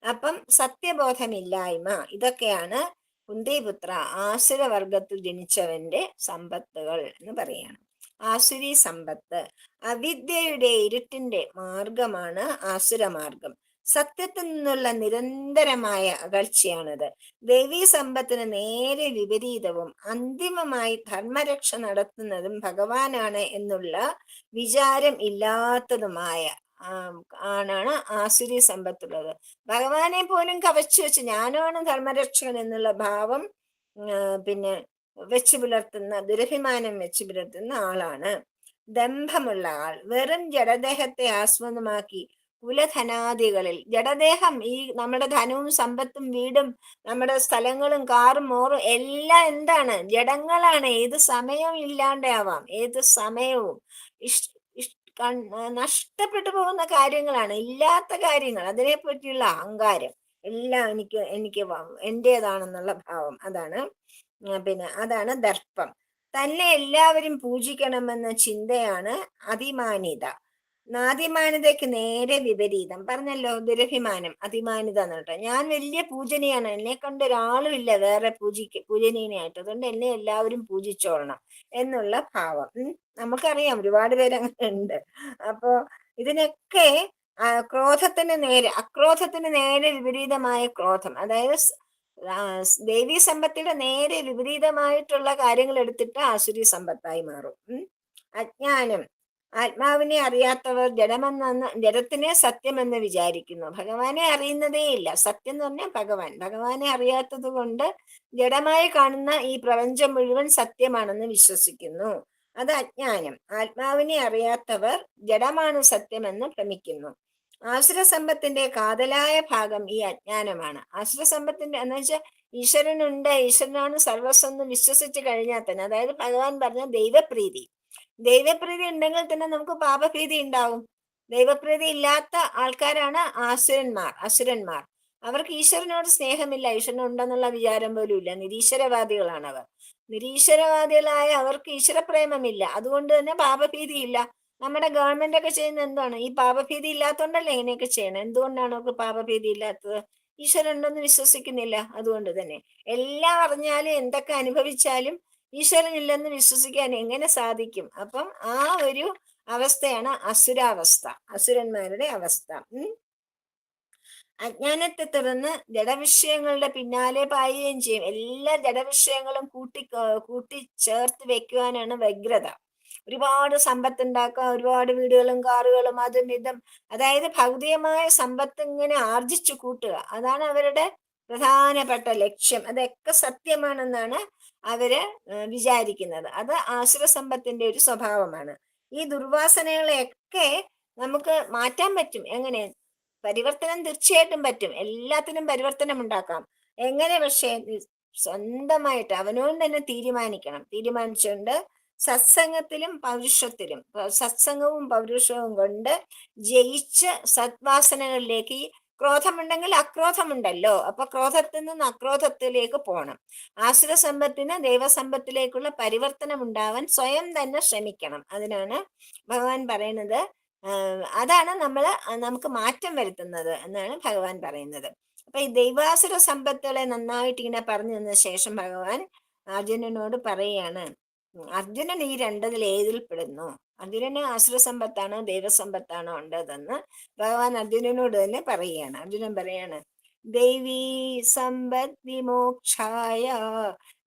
അപ്പം സത്യബോധമില്ലായ്മ, ഇതൊക്കെയാണ് കുന്തിപുത്ര ആസുരവർഗത്തിൽ ജനിച്ചവന്റെ സമ്പത്തുകൾ എന്ന് പറയാണ്. ആസുരി സമ്പത്ത്, അവിദ്യയുടെ ഇരുട്ടിന്റെ മാർഗമാണ് ആസുരമാർഗം. സത്യത്തിൽ നിന്നുള്ള നിരന്തരമായ അകൽച്ചയാണത്. ദൈവീ സമ്പത്തിന് നേരെ വിപരീതവും അന്തിമമായി ധർമ്മരക്ഷ നടത്തുന്നതും ഭഗവാനാണ് എന്നുള്ള വിചാരം ഇല്ലാത്തതുമായ ആണാണ് ആസുരി സമ്പത്തുള്ളത്. ഭഗവാനെ പോലും കവച്ചു വെച്ച് ഞാനാണ് ധർമ്മരക്ഷകൻ എന്നുള്ള ഭാവം പിന്നെ വെച്ചു പുലർത്തുന്ന, ദുരഭിമാനം വെച്ചു പുലർത്തുന്ന ആളാണ്. ദംഭമുള്ള ആൾ, വെറും ജഡദേഹത്തെ ആസ്പദമാക്കി കുലധനാദികളിൽ, ജഡദേഹം ഈ നമ്മുടെ ധനവും സമ്പത്തും വീടും നമ്മുടെ സ്ഥലങ്ങളും കാറും മോറും എല്ലാം എന്താണ്? ജഡങ്ങളാണ്. ഏത് സമയവും ഇല്ലാണ്ടാവാം, ഏത് സമയവും നഷ്ടപ്പെട്ടു പോകുന്ന കാര്യങ്ങളാണ്, ഇല്ലാത്ത കാര്യങ്ങൾ. അതിനെ പറ്റിയുള്ള അഹങ്കാരം എല്ലാം എനിക്ക് എന്റേതാണെന്നുള്ള ഭാവം, അതാണ് പിന്നെ അതാണ് ദർപ്പം. തന്നെ എല്ലാവരും പൂജിക്കണമെന്ന ചിന്തയാണ് അതിമാനിത. നാതിമാനിതയ്ക്ക് നേരെ വിപരീതം പറഞ്ഞല്ലോ, ദുരഭിമാനം, അതിമാനിത എന്നിട്ട് ഞാൻ വലിയ പൂജനീയാണ്, എന്നെ കണ്ട ഒരാളും ഇല്ല വേറെ പൂജനീയനായിട്ട്, അതുകൊണ്ട് എന്നെ എല്ലാവരും പൂജിച്ചോളണം എന്നുള്ള ഭാവം. നമുക്കറിയാം ഒരുപാട് പേര് അങ്ങനെ ഉണ്ട്. അപ്പോ ഇതിനൊക്കെ അക്രോധത്തിന് നേരെ വിപരീതമായ ക്രോധം, അതായത് ദേവീ സമ്പത്തിയുടെ നേരെ വിപരീതമായിട്ടുള്ള കാര്യങ്ങൾ എടുത്തിട്ട് ആസുരി സമ്പത്തായി മാറും. അജ്ഞാനം, ആത്മാവിനെ അറിയാത്തവർ ജഡത്തിനെ സത്യമെന്ന് വിചാരിക്കുന്നു. ഭഗവാനെ അറിയുന്നതേ ഇല്ല. സത്യം എന്ന് പറഞ്ഞാൽ ഭഗവാനെ അറിയാത്തത് കൊണ്ട് ജഡമായി കാണുന്ന ഈ പ്രപഞ്ചം മുഴുവൻ സത്യമാണെന്ന് വിശ്വസിക്കുന്നു. അത് അജ്ഞാനം. ആത്മാവിനെ അറിയാത്തവർ ജഡമാണ് സത്യമെന്ന് ഭ്രമിക്കുന്നു. ആസുരസമ്പത്തിന്റെ കാതലായ ഭാഗം ഈ അജ്ഞാനമാണ്. ആസുരസമ്പത്തിന്റെ എന്ന് വെച്ചാൽ ഈശ്വരനുണ്ട്, ഈശ്വരനാണ് സർവസ്വം എന്ന് വിശ്വസിച്ച് കഴിഞ്ഞാൽ തന്നെ, അതായത് ഭഗവാൻ പറഞ്ഞ ദൈവപ്രീതി ഉണ്ടെങ്കിൽ തന്നെ നമുക്ക് പാപഭീതി ഉണ്ടാവും. ദൈവപ്രീതി ഇല്ലാത്ത ആൾക്കാരാണ് അസുരന്മാർ. അവർക്ക് ഈശ്വരനോട് സ്നേഹമില്ല, ഈശ്വരൻ ഉണ്ടെന്നുള്ള വിചാരം പോലും ഇല്ല. നിരീശ്വരവാദികളാണ് അവർ. നിരീശ്വരവാദികളായ അവർക്ക് ഈശ്വരപ്രേമമില്ല, അതുകൊണ്ട് തന്നെ പാപഭീതി ഇല്ല. നമ്മുടെ ഗവൺമെന്റ് ഒക്കെ ചെയ്യുന്ന എന്താണ്? ഈ പാപഭീതി ഇല്ലാത്തതുകൊണ്ടല്ലേ ഇങ്ങനെയൊക്കെ ചെയ്യണം. എന്തുകൊണ്ടാണ് അവർക്ക് പാപഭീതി ഇല്ലാത്തത്? ഈശ്വരൻ ഉണ്ടെന്ന് വിശ്വസിക്കുന്നില്ല. അതുകൊണ്ട് തന്നെ എല്ലാം അറിഞ്ഞാലും എന്തൊക്കെ അനുഭവിച്ചാലും ഈശ്വരൻ ഇല്ലെന്ന് വിശ്വസിക്കാൻ എങ്ങനെ സാധിക്കും? അപ്പം ആ ഒരു അവസ്ഥയാണ് അസുരാവസ്ഥ, അസുരന്മാരുടെ അവസ്ഥ. അജ്ഞാനത്തെ തുടർന്ന് ജഡവിഷയങ്ങളുടെ പിന്നാലെ പായുകയും ചെയ്യും. എല്ലാ ജഡവിഷയങ്ങളും കൂട്ടി ചേർത്ത് വെക്കുവാനാണ് വ്യഗ്രത. ഒരുപാട് സമ്പത്ത് ഉണ്ടാക്കുക, ഒരുപാട് വീടുകളും കാറുകളും അതും ഇതും, അതായത് ഭൗതികമായ സമ്പത്ത് ഇങ്ങനെ ആർജിച്ചു കൂട്ടുക, അതാണ് അവരുടെ പ്രധാനപ്പെട്ട ലക്ഷ്യം. അതൊക്കെ സത്യമാണെന്നാണ് അവര് വിചാരിക്കുന്നത്. അത് ആസുര സമ്പത്തിന്റെ ഒരു സ്വഭാവമാണ്. ഈ ദുർവാസനകളെയൊക്കെ നമുക്ക് മാറ്റാൻ പറ്റും. എങ്ങനെ? പരിവർത്തനം തീർച്ചയായിട്ടും പറ്റും. എല്ലാത്തിനും പരിവർത്തനം ഉണ്ടാക്കാം. എങ്ങനെ? പക്ഷേ സ്വന്തമായിട്ട് അവനോട് തന്നെ തീരുമാനിച്ചുകൊണ്ട് സത്സംഗത്തിലും പൗരുഷത്തിലും, സത്സംഗവും പൗരുഷവും കൊണ്ട് ജയിച്ച് സദ്വാസനകളിലേക്ക്, ഈ ക്രോധമുണ്ടെങ്കിൽ അക്രോധമുണ്ടല്ലോ, അപ്പൊ ക്രോധത്തിൽ നിന്ന് അക്രോധത്തിലേക്ക് പോകണം. ആസുര സമ്പത്തിന് ദൈവസമ്പത്തിലേക്കുള്ള പരിവർത്തനം ഉണ്ടാവാൻ സ്വയം തന്നെ ശ്രമിക്കണം. അതിനാണ് ഭഗവാൻ പറയുന്നത്, അതാണ് നമുക്ക് മാറ്റം വരുത്തുന്നത് എന്നാണ് ഭഗവാൻ പറയുന്നത്. അപ്പൊ ഈ ദൈവാസുര സമ്പത്തുകളെ നന്നായിട്ട് ഇങ്ങനെ പറഞ്ഞു തന്ന ശേഷം ഭഗവാൻ അർജുനനോട് പറയാണ്, അർജുനൻ ഈ രണ്ടതിൽ ഏതിൽ പെടുന്നു? അർജുനന് ആസുര സമ്പത്താണോ ദൈവസമ്പത്താണോ ഉണ്ടതെന്ന് ഭഗവാൻ അർജുനനോട് തന്നെ പറയുകയാണ്. അർജുനൻ പറയാണ്, ദൈവീ സമ്പദ് വിമോക്ഷായ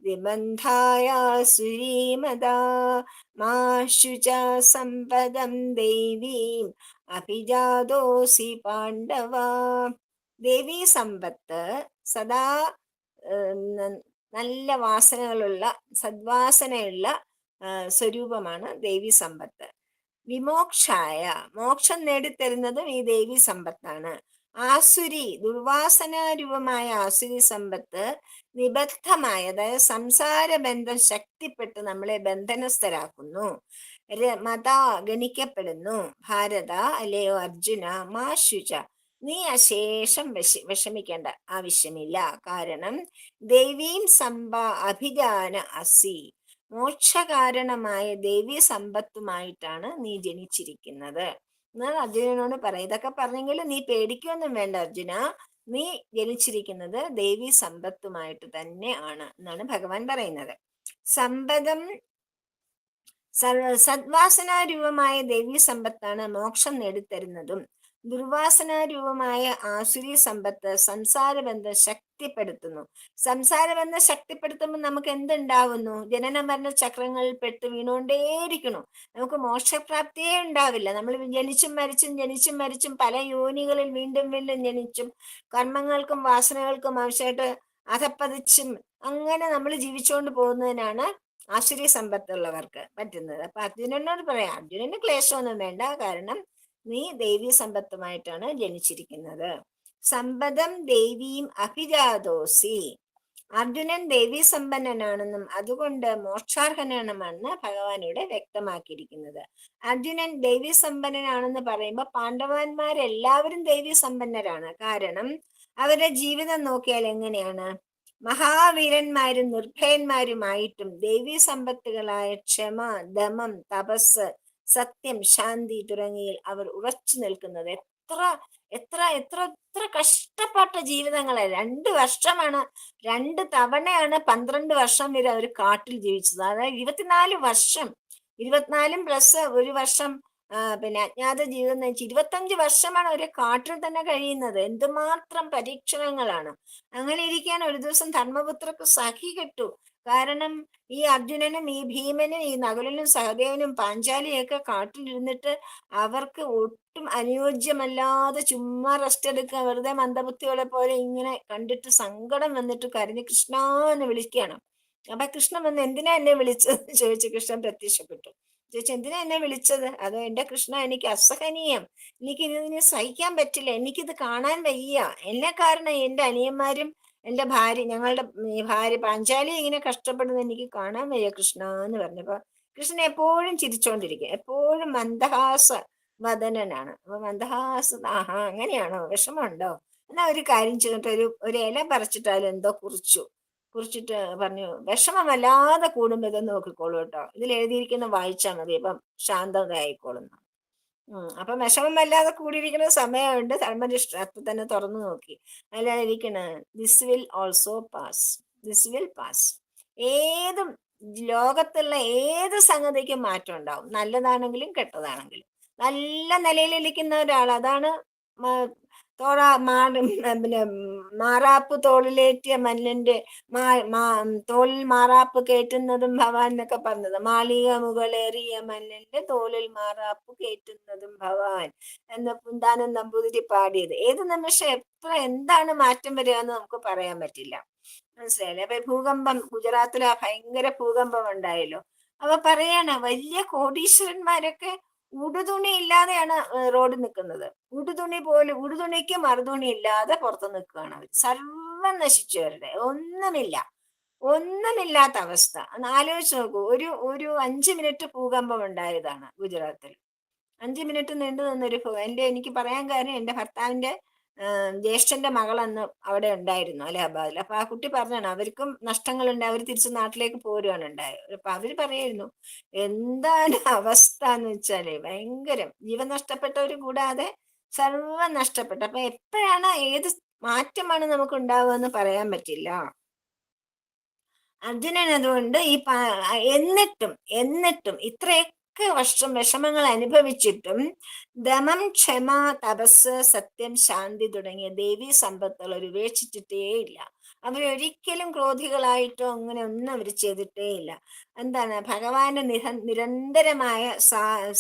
വിബന്ധായ സുരീമതാ മാശുച സമ്പദം ദൈവീം അഭിജാതോസി പാണ്ഡവ. ദേവീ സമ്പത്ത് സദാ നല്ല വാസനകളുള്ള, സദ്വാസനയുള്ള സ്വരൂപമാണ് ദേവി സമ്പത്ത്. വിമോക്ഷായ, മോക്ഷം നേടിത്തരുന്നതും ഈ ദേവി സമ്പത്താണ്. ആസുരി, ദുർവാസനാരൂപമായ ആസുരി സമ്പത്ത് നിബദ്ധമായ, അതായത് സംസാര ബന്ധം ശക്തിപ്പെട്ട് നമ്മളെ ബന്ധനസ്ഥരാക്കുന്നു. മത ഗണിക്കപ്പെടുന്നു. ഭാരത, അല്ലയോ അർജുന, മാ ശുച, നീ അശേഷം വിഷമിക്കേണ്ട ആവശ്യമില്ല. കാരണം ദേവീം അഭിജാന അസി, മോക്ഷകാരണമായ ദേവീ സമ്പത്തുമായിട്ടാണ് നീ ജനിച്ചിരിക്കുന്നത്. എന്നാൽ അർജുനനോട് പറയാം, ഇതൊക്കെ പറഞ്ഞെങ്കിൽ നീ പേടിക്കൊന്നും വേണ്ട അർജുന, നീ ജനിച്ചിരിക്കുന്നത് ദേവീ സമ്പത്തുമായിട്ട് തന്നെ ആണ് എന്നാണ് ഭഗവാൻ പറയുന്നത്. സമ്പദം സദ്വാസനാരൂപമായ ദേവീ സമ്പത്താണ് മോക്ഷം നേടിത്തരുന്നതും ദുർവാസനാരൂപമായ ആസുരി സമ്പത്ത് സംസാരബന്ധം ശക്തിപ്പെടുത്തുന്നു. സംസാരബന്ധം ശക്തിപ്പെടുത്തുമ്പോൾ നമുക്ക് എന്തുണ്ടാവുന്നു? ജനന മരണ ചക്രങ്ങളിൽ പെട്ട് വീണുകൊണ്ടേയിരിക്കണു. നമുക്ക് മോക്ഷപ്രാപ്തിയേ ഉണ്ടാവില്ല. നമ്മൾ ജനിച്ചും മരിച്ചും ജനിച്ചും മരിച്ചും പല യോനികളിൽ വീണ്ടും വീണ്ടും ജനിച്ചും കർമ്മങ്ങൾക്കും വാസനകൾക്കും ആവശ്യമായിട്ട് അധപ്പതിച്ചും അങ്ങനെ നമ്മൾ ജീവിച്ചുകൊണ്ട് പോകുന്നതിനാണ് ആശ്ചര്യ സമ്പത്തുള്ളവർക്ക് പറ്റുന്നത്. അപ്പൊ അർജുനനോട് പറയാം, അർജുനന് ക്ലേശമൊന്നും വേണ്ട, കാരണം നീ ദേവീ സമ്പത്തുമായിട്ടാണ് ജനിച്ചിരിക്കുന്നത്. സമ്പദം ദേവീം അഭിജാതോസി, അർജുനൻ ദേവീ സമ്പന്നനാണെന്നും അതുകൊണ്ട് മോക്ഷാർഹനാണെന്നാണ് ഭഗവാൻ ഇവിടെ വ്യക്തമാക്കിയിരിക്കുന്നത്. അർജുനൻ ദേവീ സമ്പന്നനാണെന്ന് പറയുമ്പോൾ പാണ്ഡവന്മാരെല്ലാവരും ദേവീ സമ്പന്നരാണ്. കാരണം അവരുടെ ജീവിതം നോക്കിയാൽ എങ്ങനെയാണ്? മഹാവീരന്മാരും നിർഭയന്മാരുമായിട്ടും ദേവീ സമ്പത്തുകളായ ക്ഷമ, ദമം, തപസ്, സത്യം, ശാന്തി തുടങ്ങിയ അവർ ഉറച്ചു നിൽക്കുന്നത്. എത്ര എത്ര എത്ര എത്ര കഷ്ടപ്പെട്ട ജീവിതങ്ങളെ! 2 വർഷമാണ്, 2 തവണയാണ് 12 വർഷം വരെ അവർ കാട്ടിൽ ജീവിച്ചത്. അതായത് 24 വർഷം, 24 പ്ലസ് 1 വർഷം പിന്നെ അജ്ഞാത ജീവിതം എന്ന് വെച്ചാൽ 25 വർഷമാണ് അവര് കാട്ടിൽ തന്നെ കഴിയുന്നത്. എന്തുമാത്രം പരീക്ഷണങ്ങളാണ്! അങ്ങനെ ഇരിക്കാൻ ഒരു ദിവസം ധർമ്മപുത്രക്ക് സഖി കെട്ടു. കാരണം ഈ അർജുനനും ഈ ഭീമനും ഈ നകുലനും സഹദേവനും പാഞ്ചാലിയൊക്കെ കാട്ടിലിരുന്നിട്ട് അവർക്ക് ഒട്ടും അനുയോജ്യമല്ലാതെ ചുമ്മാ റെസ്റ്റ് എടുക്കുക, വെറുതെ മന്ദബുദ്ധികളെ പോലെ ഇങ്ങനെ കണ്ടിട്ട് സങ്കടം വന്നിട്ട് കരഞ്ഞ് കൃഷ്ണ എന്ന് വിളിക്കുകയാണ്. അപ്പൊ കൃഷ്ണൻ വന്ന് എന്തിനാ എന്നെ വിളിച്ചതെന്ന് ചോദിച്ചു. കൃഷ്ണൻ പ്രത്യക്ഷപ്പെട്ടു. ചോദിച്ചു, എന്തിനാ എന്നെ വിളിച്ചത്? അതോ എന്റെ കൃഷ്ണ, എനിക്ക് അസഹനീയം, എനിക്ക് ഇതിനെ സഹിക്കാൻ പറ്റില്ല, എനിക്കിത് കാണാൻ വയ്യ. എന്നെ കാരണം എന്റെ അനിയന്മാരും എന്റെ ഭാര്യ, ഞങ്ങളുടെ ഭാര്യ പാഞ്ചാലി ഇങ്ങനെ കഷ്ടപ്പെടുന്നത് എനിക്ക് കാണാൻ വയ്യ കൃഷ്ണ എന്ന് പറഞ്ഞപ്പോ കൃഷ്ണൻ എപ്പോഴും ചിരിച്ചോണ്ടിരിക്കുക, എപ്പോഴും മന്ദഹാസ വദനനാണ്. അപ്പൊ ആഹാ അങ്ങനെയാണോ, വിഷമമുണ്ടോ? എന്നാ ഒരു കാര്യം ചെയ്തിട്ട് ഒരു ഇല പറിച്ചിട്ടാലും എന്തോ കുറിച്ചിട്ട് പറഞ്ഞു, വിഷമം വല്ലാതെ കൂടുമ്പോ ഇതൊന്ന് നോക്കിക്കോളൂ കേട്ടോ, ഇതിൽ എഴുതിയിരിക്കുന്ന വായിച്ചാൽ മതി, അപ്പം ശാന്തതയായിക്കോളും. അപ്പൊ വിഷമം വല്ലാതെ കൂടിയിരിക്കുന്ന സമയമുണ്ട്. ധർമ്മനിഷ്ഠ അപ്പൊ തന്നെ തുറന്നു നോക്കി, അതിലാണ് ഇരിക്കണ, this will also pass, this will pass. ഏതും ലോകത്തുള്ള ഏത് സംഗതിക്കും മാറ്റം ഉണ്ടാവും, നല്ലതാണെങ്കിലും കെട്ടതാണെങ്കിലും. നല്ല നിലയിലിരിക്കുന്ന ഒരാൾ, അതാണ് പിന്നെ മാറാപ്പ് തോളിലേറ്റിയ മന്നന്റെ തോളിൽ മാറാപ്പ് കയറ്റുന്നതും ഭവാൻ എന്നൊക്കെ പറഞ്ഞത്. മാളിക മുകളേറിയ മന്നന്റെ തോളിൽ മാറാപ്പ് കയറ്റുന്നതും ഭവാൻ എന്ന് പുന്താനം നമ്പൂതിരി പാടിയത്. ഏത് നിമിഷം എന്താണ് മാറ്റം വരിക എന്ന് നമുക്ക് പറയാൻ പറ്റില്ല. മനസ്സിലായില്ലേ? അപ്പൊ ഭൂകമ്പം, ഗുജറാത്തിലെ ഭയങ്കര ഭൂകമ്പം ഉണ്ടായല്ലോ. അപ്പൊ പറയാണ്, വലിയ കോടീശ്വരന്മാരൊക്കെ ഉടുതുണി ഇല്ലാതെയാണ് റോഡിൽ നിൽക്കുന്നത്. ഉടുതുണിക്ക് മറുതുണി ഇല്ലാതെ പുറത്ത് നിൽക്കുകയാണ് അവർ. സർവം നശിച്ചവരുടെ, ഒന്നുമില്ലാത്ത അവസ്ഥ. ഒന്ന് ആലോചിച്ച് നോക്കൂ. ഒരു 5 മിനിറ്റ് ഭൂകമ്പം ഉണ്ടായതാണ് ഗുജറാത്തിൽ. 5 മിനിറ്റ് നീണ്ടു നിന്നൊരു എനിക്ക് പറയാൻ കാര്യം, എന്റെ ഭർത്താവിന്റെ ജ്യേഷ്ഠന്റെ മകളന്ന് അവിടെ ഉണ്ടായിരുന്നു അലഹബാദിൽ. അപ്പൊ ആ കുട്ടി പറഞ്ഞാണ്, അവർക്കും നഷ്ടങ്ങളുണ്ട്, അവർ തിരിച്ച് നാട്ടിലേക്ക് പോരുകയാണ് ഉണ്ടായത്. അപ്പൊ അവര് പറയായിരുന്നു, എന്താണ് അവസ്ഥ എന്ന് വെച്ചാല് ഭയങ്കരം. ജീവൻ നഷ്ടപ്പെട്ടവര് കൂടാതെ സർവ്വം നഷ്ടപ്പെട്ടു. അപ്പൊ എപ്പോഴാണ് ഏത് മാറ്റമാണ് നമുക്ക് ഉണ്ടാവുക എന്ന് പറയാൻ പറ്റില്ല. അർജുനൻ അതുകൊണ്ട് എന്നിട്ടും ഇത്രയൊക്കെ വിഷമങ്ങൾ അനുഭവിച്ചിട്ടും ദമം, ക്ഷമ, തപസ്, സത്യം, ശാന്തി തുടങ്ങിയ ദേവീ സമ്പത്തുകൾ അവർ ഉപേക്ഷിച്ചിട്ടേ ഇല്ല. അവരൊരിക്കലും ക്രോധികളായിട്ടോ അങ്ങനെ ഒന്നും അവർ ചെയ്തിട്ടേ ഇല്ല. എന്താണ്, ഭഗവാന്റെ നിരന്തരമായ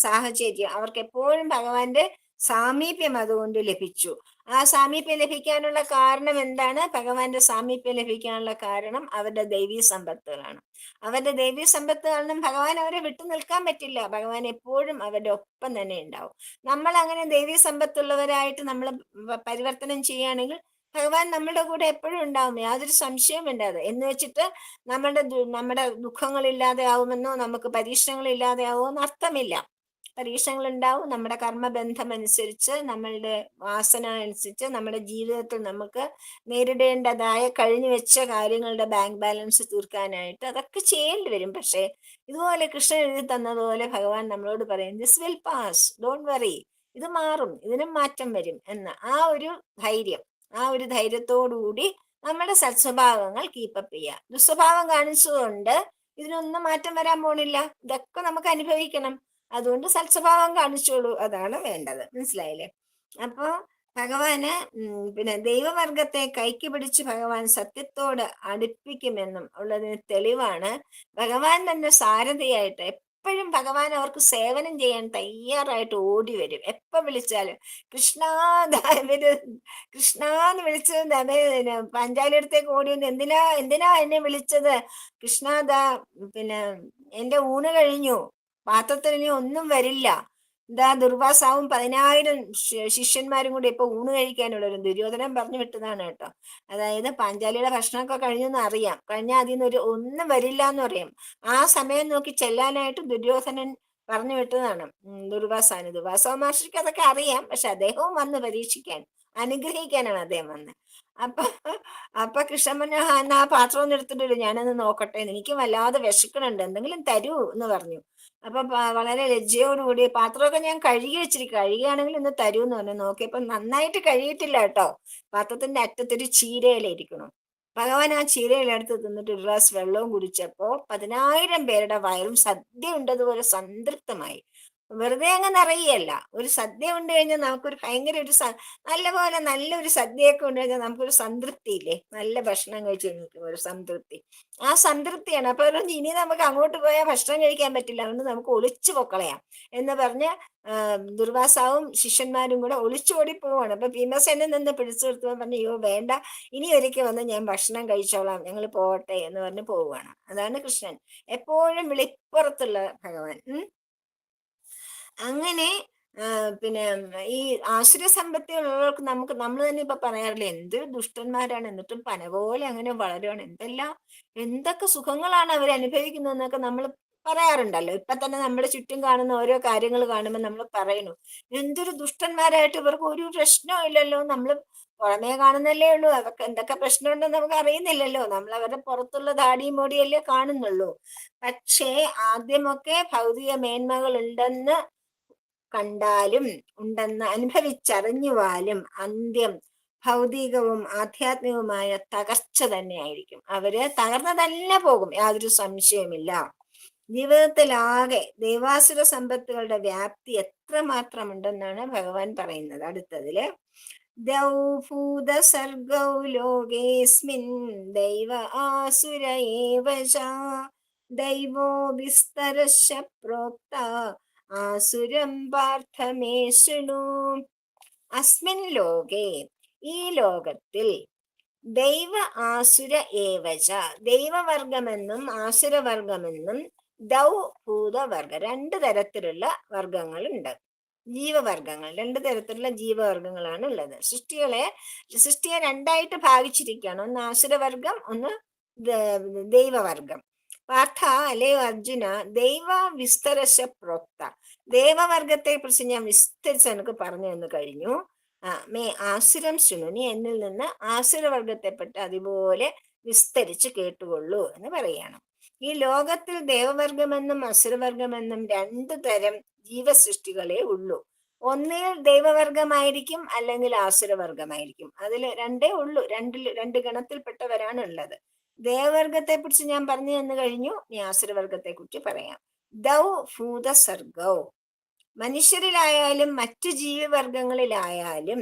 സാഹചര്യം, അവർക്ക് എപ്പോഴും ഭഗവാന്റെ സാമീപ്യം അതുകൊണ്ട് ലഭിച്ചു. ആ സാമീപ്യം ലഭിക്കാനുള്ള കാരണം എന്താണ്? ഭഗവാന്റെ സാമീപ്യം ലഭിക്കാനുള്ള കാരണം അവരുടെ ദൈവീ സമ്പത്തുകളാണ്. അവരുടെ ദൈവീ സമ്പത്ത് കാരണം ഭഗവാൻ അവരെ വിട്ടു നിൽക്കാൻ പറ്റില്ല. ഭഗവാൻ എപ്പോഴും അവരുടെ ഒപ്പം തന്നെ ഉണ്ടാവും. നമ്മൾ അങ്ങനെ ദൈവീ സമ്പത്തുള്ളവരായിട്ട് നമ്മൾ പരിവർത്തനം ചെയ്യുകയാണെങ്കിൽ ഭഗവാൻ നമ്മുടെ കൂടെ എപ്പോഴും ഉണ്ടാവും, യാതൊരു സംശയവും വേണ്ടാതെ. എന്ന് വെച്ചിട്ട് നമ്മുടെ ദുഃഖങ്ങൾ ഇല്ലാതെ ആവുമെന്നോ നമുക്ക് പരീക്ഷണങ്ങൾ ഇല്ലാതെ ആവുമെന്നോ അർത്ഥമില്ല. പരീക്ഷണങ്ങൾ ഉണ്ടാവും. നമ്മുടെ കർമ്മബന്ധം അനുസരിച്ച്, നമ്മളുടെ വാസന അനുസരിച്ച് നമ്മുടെ ജീവിതത്തിൽ നമുക്ക് നേരിടേണ്ടതായ കഴിഞ്ഞു വെച്ച കാര്യങ്ങളുടെ ബാങ്ക് ബാലൻസ് തീർക്കാനായിട്ട് അതൊക്കെ ചെയ്യേണ്ടി വരും. പക്ഷേ ഇതുപോലെ കൃഷ്ണൻ എഴുതി തന്നതുപോലെ ഭഗവാൻ നമ്മളോട് പറയും, this will pass, don't worry, ഇത് മാറും, ഇതിനും മാറ്റം വരും എന്ന ആ ഒരു ധൈര്യത്തോടുകൂടി നമ്മുടെ സത്സ്വഭാവങ്ങൾ കീപ്പപ്പ് ചെയ്യുക. ദുസ്വഭാവം കാണിച്ചുകൊണ്ട് ഇതിനൊന്നും മാറ്റം വരാൻ പോണില്ല. ഇതൊക്കെ നമുക്ക് അനുഭവിക്കണം. അതുകൊണ്ട് സൽസ്വഭാവം കാണിച്ചോളൂ, അതാണ് വേണ്ടത്. മനസ്സിലായില്ലേ? അപ്പോ ഭഗവാന് പിന്നെ ദൈവവർഗത്തെ കൈക്ക് പിടിച്ച് ഭഗവാൻ സത്യത്തോട് അടുപ്പിക്കുമെന്നും ഉള്ളതിന് തെളിവാണ് ഭഗവാൻ തന്നെ സാരഥിയായിട്ട് എപ്പോഴും ഭഗവാൻ അവർക്ക് സേവനം ചെയ്യാൻ തയ്യാറായിട്ട് ഓടി വരും. എപ്പോ വിളിച്ചാലും കൃഷ്ണ ഇവര് കൃഷ്ണന്ന് വിളിച്ചത് പാഞ്ചാലി അടുത്തേക്ക് ഓടി വന്ന്, എന്തിനാ എന്നെ വിളിച്ചത്? കൃഷ്ണദാ പിന്നെ എന്റെ ഊണ് കഴിഞ്ഞു, പാത്രത്തിൽ ഇനി ഒന്നും വരില്ല. ഇതാ ദുർവാസാവും 10,000 ശിഷ്യന്മാരും കൂടി ഇപ്പൊ ഊണ് കഴിക്കാനുള്ളൊരു ദുര്യോധനൻ പറഞ്ഞു വിട്ടതാണ് കേട്ടോ. അതായത് പാഞ്ചാലിയുടെ ഭക്ഷണമൊക്കെ കഴിഞ്ഞെന്ന് അറിയാം, കഴിഞ്ഞാൽ അതിൽ നിന്ന് ഒന്നും വരില്ല എന്ന് അറിയാം. ആ സമയം നോക്കി ചെല്ലാനായിട്ട് ദുര്യോധനൻ പറഞ്ഞു വിട്ടതാണ് ദുർവാസാവ് മഹർഷിക്ക് അതൊക്കെ അറിയാം. പക്ഷെ അദ്ദേഹവും വന്ന് പരീക്ഷിക്കാൻ, അനുഗ്രഹിക്കാനാണ് അദ്ദേഹം വന്നത്. അപ്പൊ കൃഷ്ണൻ പറഞ്ഞു, എന്നാ ആ പാത്രം ഒന്നും എടുത്തിട്ട് വരും, ഞാനൊന്ന് നോക്കട്ടെ, എനിക്ക് വല്ലാതെ വിശക്കണുണ്ട്, എന്തെങ്കിലും തരൂ എന്ന് പറഞ്ഞു. അപ്പൊ വളരെ ലജ്ജയോടുകൂടി, പാത്രമൊക്കെ ഞാൻ കഴുകി വെച്ചിരിക്കും, കഴുകുകയാണെങ്കിൽ ഇന്ന് തരൂ എന്ന് പറഞ്ഞു. നോക്കിയപ്പോ നന്നായിട്ട് കഴുകിയിട്ടില്ല കേട്ടോ, പാത്രത്തിന്റെ അറ്റത്തൊരു ചീരയില ഇരിക്കണം. ഭഗവാൻ ആ ചീരയില എടുത്ത് തിന്നിട്ട് ഒരു ഗ്ലാസ് വെള്ളവും കുടിച്ചപ്പോ 10,000 പേരുടെ വയറും സദ്യ ഉണ്ടതുപോലെ സംതൃപ്തമായി. വെറുതെ അങ്ങ് നിറയല്ല. ഒരു സദ്യ ഉണ്ട് കഴിഞ്ഞാൽ നമുക്കൊരു ഭയങ്കര ഒരു നല്ലപോലെ നല്ലൊരു സദ്യയൊക്കെ ഉണ്ട് കഴിഞ്ഞാൽ നമുക്കൊരു സംതൃപ്തി ഇല്ലേ? നല്ല ഭക്ഷണം കഴിച്ച് കഴിഞ്ഞിരിക്കും ഒരു സംതൃപ്തി. ആ സംതൃപ്തിയാണ്. അപ്പൊ ഇനി നമുക്ക് അങ്ങോട്ട് പോയാൽ ഭക്ഷണം കഴിക്കാൻ പറ്റില്ല, അതുകൊണ്ട് നമുക്ക് ഒളിച്ചു പൊക്കളയാം എന്ന് പറഞ്ഞ് ദുർവാസാവും ശിഷ്യന്മാരും കൂടെ ഒളിച്ചോടി പോവാണ്. അപ്പൊ ഭീമസേനൻ നിന്ന് പിടിച്ചു നിർത്തുമ്പോൾ പറഞ്ഞു, അയ്യോ വേണ്ട, ഇനി ഒരിക്കൽ വന്ന് ഞാൻ ഭക്ഷണം കഴിച്ചോളാം, ഞങ്ങൾ പോവട്ടെ എന്ന് പറഞ്ഞ് പോവുകയാണ്. അതാണ് കൃഷ്ണൻ, എപ്പോഴും വിളിപ്പുറത്തുള്ള ഭഗവാൻ. അങ്ങനെ പിന്നെ ഈ ആശ്രയ സമ്പത്തുള്ളവർക്ക് നമ്മൾ തന്നെ ഇപ്പൊ പറയാറില്ല, എന്ത് ദുഷ്ടന്മാരാണ്, എന്നിട്ടും പന പോലെ അങ്ങനെ വളരുകയാണ്, എന്തൊക്കെ സുഖങ്ങളാണ് അവർ അനുഭവിക്കുന്നതെന്നൊക്കെ നമ്മൾ പറയാറുണ്ടല്ലോ. ഇപ്പൊ തന്നെ നമ്മുടെ ചുറ്റും കാണുന്ന ഓരോ കാര്യങ്ങൾ കാണുമ്പോൾ നമ്മൾ പറയുന്നു, എന്തൊരു ദുഷ്ടന്മാരായിട്ട്, ഇവർക്ക് ഒരു പ്രശ്നവും ഇല്ലല്ലോ. നമ്മൾ പുറമേ കാണുന്നല്ലേ ഉള്ളൂ, അവർക്ക് എന്തൊക്കെ പ്രശ്നമുണ്ടെന്ന് നമുക്ക് അറിയുന്നില്ലല്ലോ. നമ്മൾ അവരുടെ പുറത്തുള്ള ദാടിയും മോടിയല്ലേ കാണുന്നുള്ളൂ. പക്ഷേ ആദ്യമൊക്കെ ഭൗതിക മേന്മകൾ ഉണ്ടെന്ന് അനുഭവിച്ചറിഞ്ഞുവാലും അന്ത്യം ഭൗതികവും ആധ്യാത്മികവുമായ തകർച്ച തന്നെയായിരിക്കും. അവര് തകർന്നു തന്നെ പോകും, യാതൊരു സംശയമില്ല. ജീവിതത്തിലാകെ ദൈവാസുര സമ്പത്തുകളുടെ വ്യാപ്തി എത്രമാത്രം ഉണ്ടെന്നാണ് ഭഗവാൻ പറയുന്നത് അടുത്തതില്. ദൗഭൂത സർഗൗ ലോകേസ്മിൻ ദൈവ ആസുര ഏവ ച ദൈവോ വിസ്തരശ പ്രോക്ത ആസുരം പാർത്ഥമേ ശൃണു. അസ്മിൻ ലോകേ, ഈ ലോകത്തിൽ, ദൈവ ആസുര ഏവച, ദൈവവർഗമെന്നും ആസുരവർഗമെന്നും ഭൂതവർഗ, 2 തരത്തിലുള്ള വർഗങ്ങളുണ്ട്. ജീവവർഗങ്ങൾ 2 തരത്തിലുള്ള ജീവവർഗങ്ങളാണ് ഉള്ളത്. സൃഷ്ടിയെ 2ആയിട്ട് ഭാഗിച്ചിരിക്കുകയാണ്. ഒന്ന് ആസുരവർഗം, ഒന്ന് ദൈവവർഗം. പാർത്ഥ, അല്ലയോ അർജുന, ദൈവ വിസ്തരശ പ്രോക്ത, ദേവവർഗത്തെ കുറിച്ച് ഞാൻ വിസ്തരിച്ച് എനിക്ക് പറഞ്ഞു തന്നു കഴിഞ്ഞു. മേ ആസുരം ശൃണു, നീ എന്നിൽ നിന്ന് ആസുരവർഗത്തെപ്പെട്ട് അതുപോലെ വിസ്തരിച്ച് കേട്ടുകൊള്ളൂ എന്ന് പറയണം. ഈ ലോകത്തിൽ ദേവവർഗമെന്നും അസുരവർഗമെന്നും 2 തരം ജീവസൃഷ്ടികളെ ഉള്ളൂ. ഒന്നിൽ ദൈവവർഗമായിരിക്കും, അല്ലെങ്കിൽ ആസുരവർഗമായിരിക്കും. അതിൽ 2 ഉള്ളൂ. 2 ഗണത്തിൽപ്പെട്ടവരാണ് ഉള്ളത്. ദേവവർഗത്തെ കുറിച്ച് ഞാൻ പറഞ്ഞു തന്നു കഴിഞ്ഞു. നീ ആസുരവർഗത്തെ കുറിച്ച് പറയാം. ഭൂത സർഗൗ, മനുഷ്യരിലായാലും മറ്റു ജീവിവർഗങ്ങളിലായാലും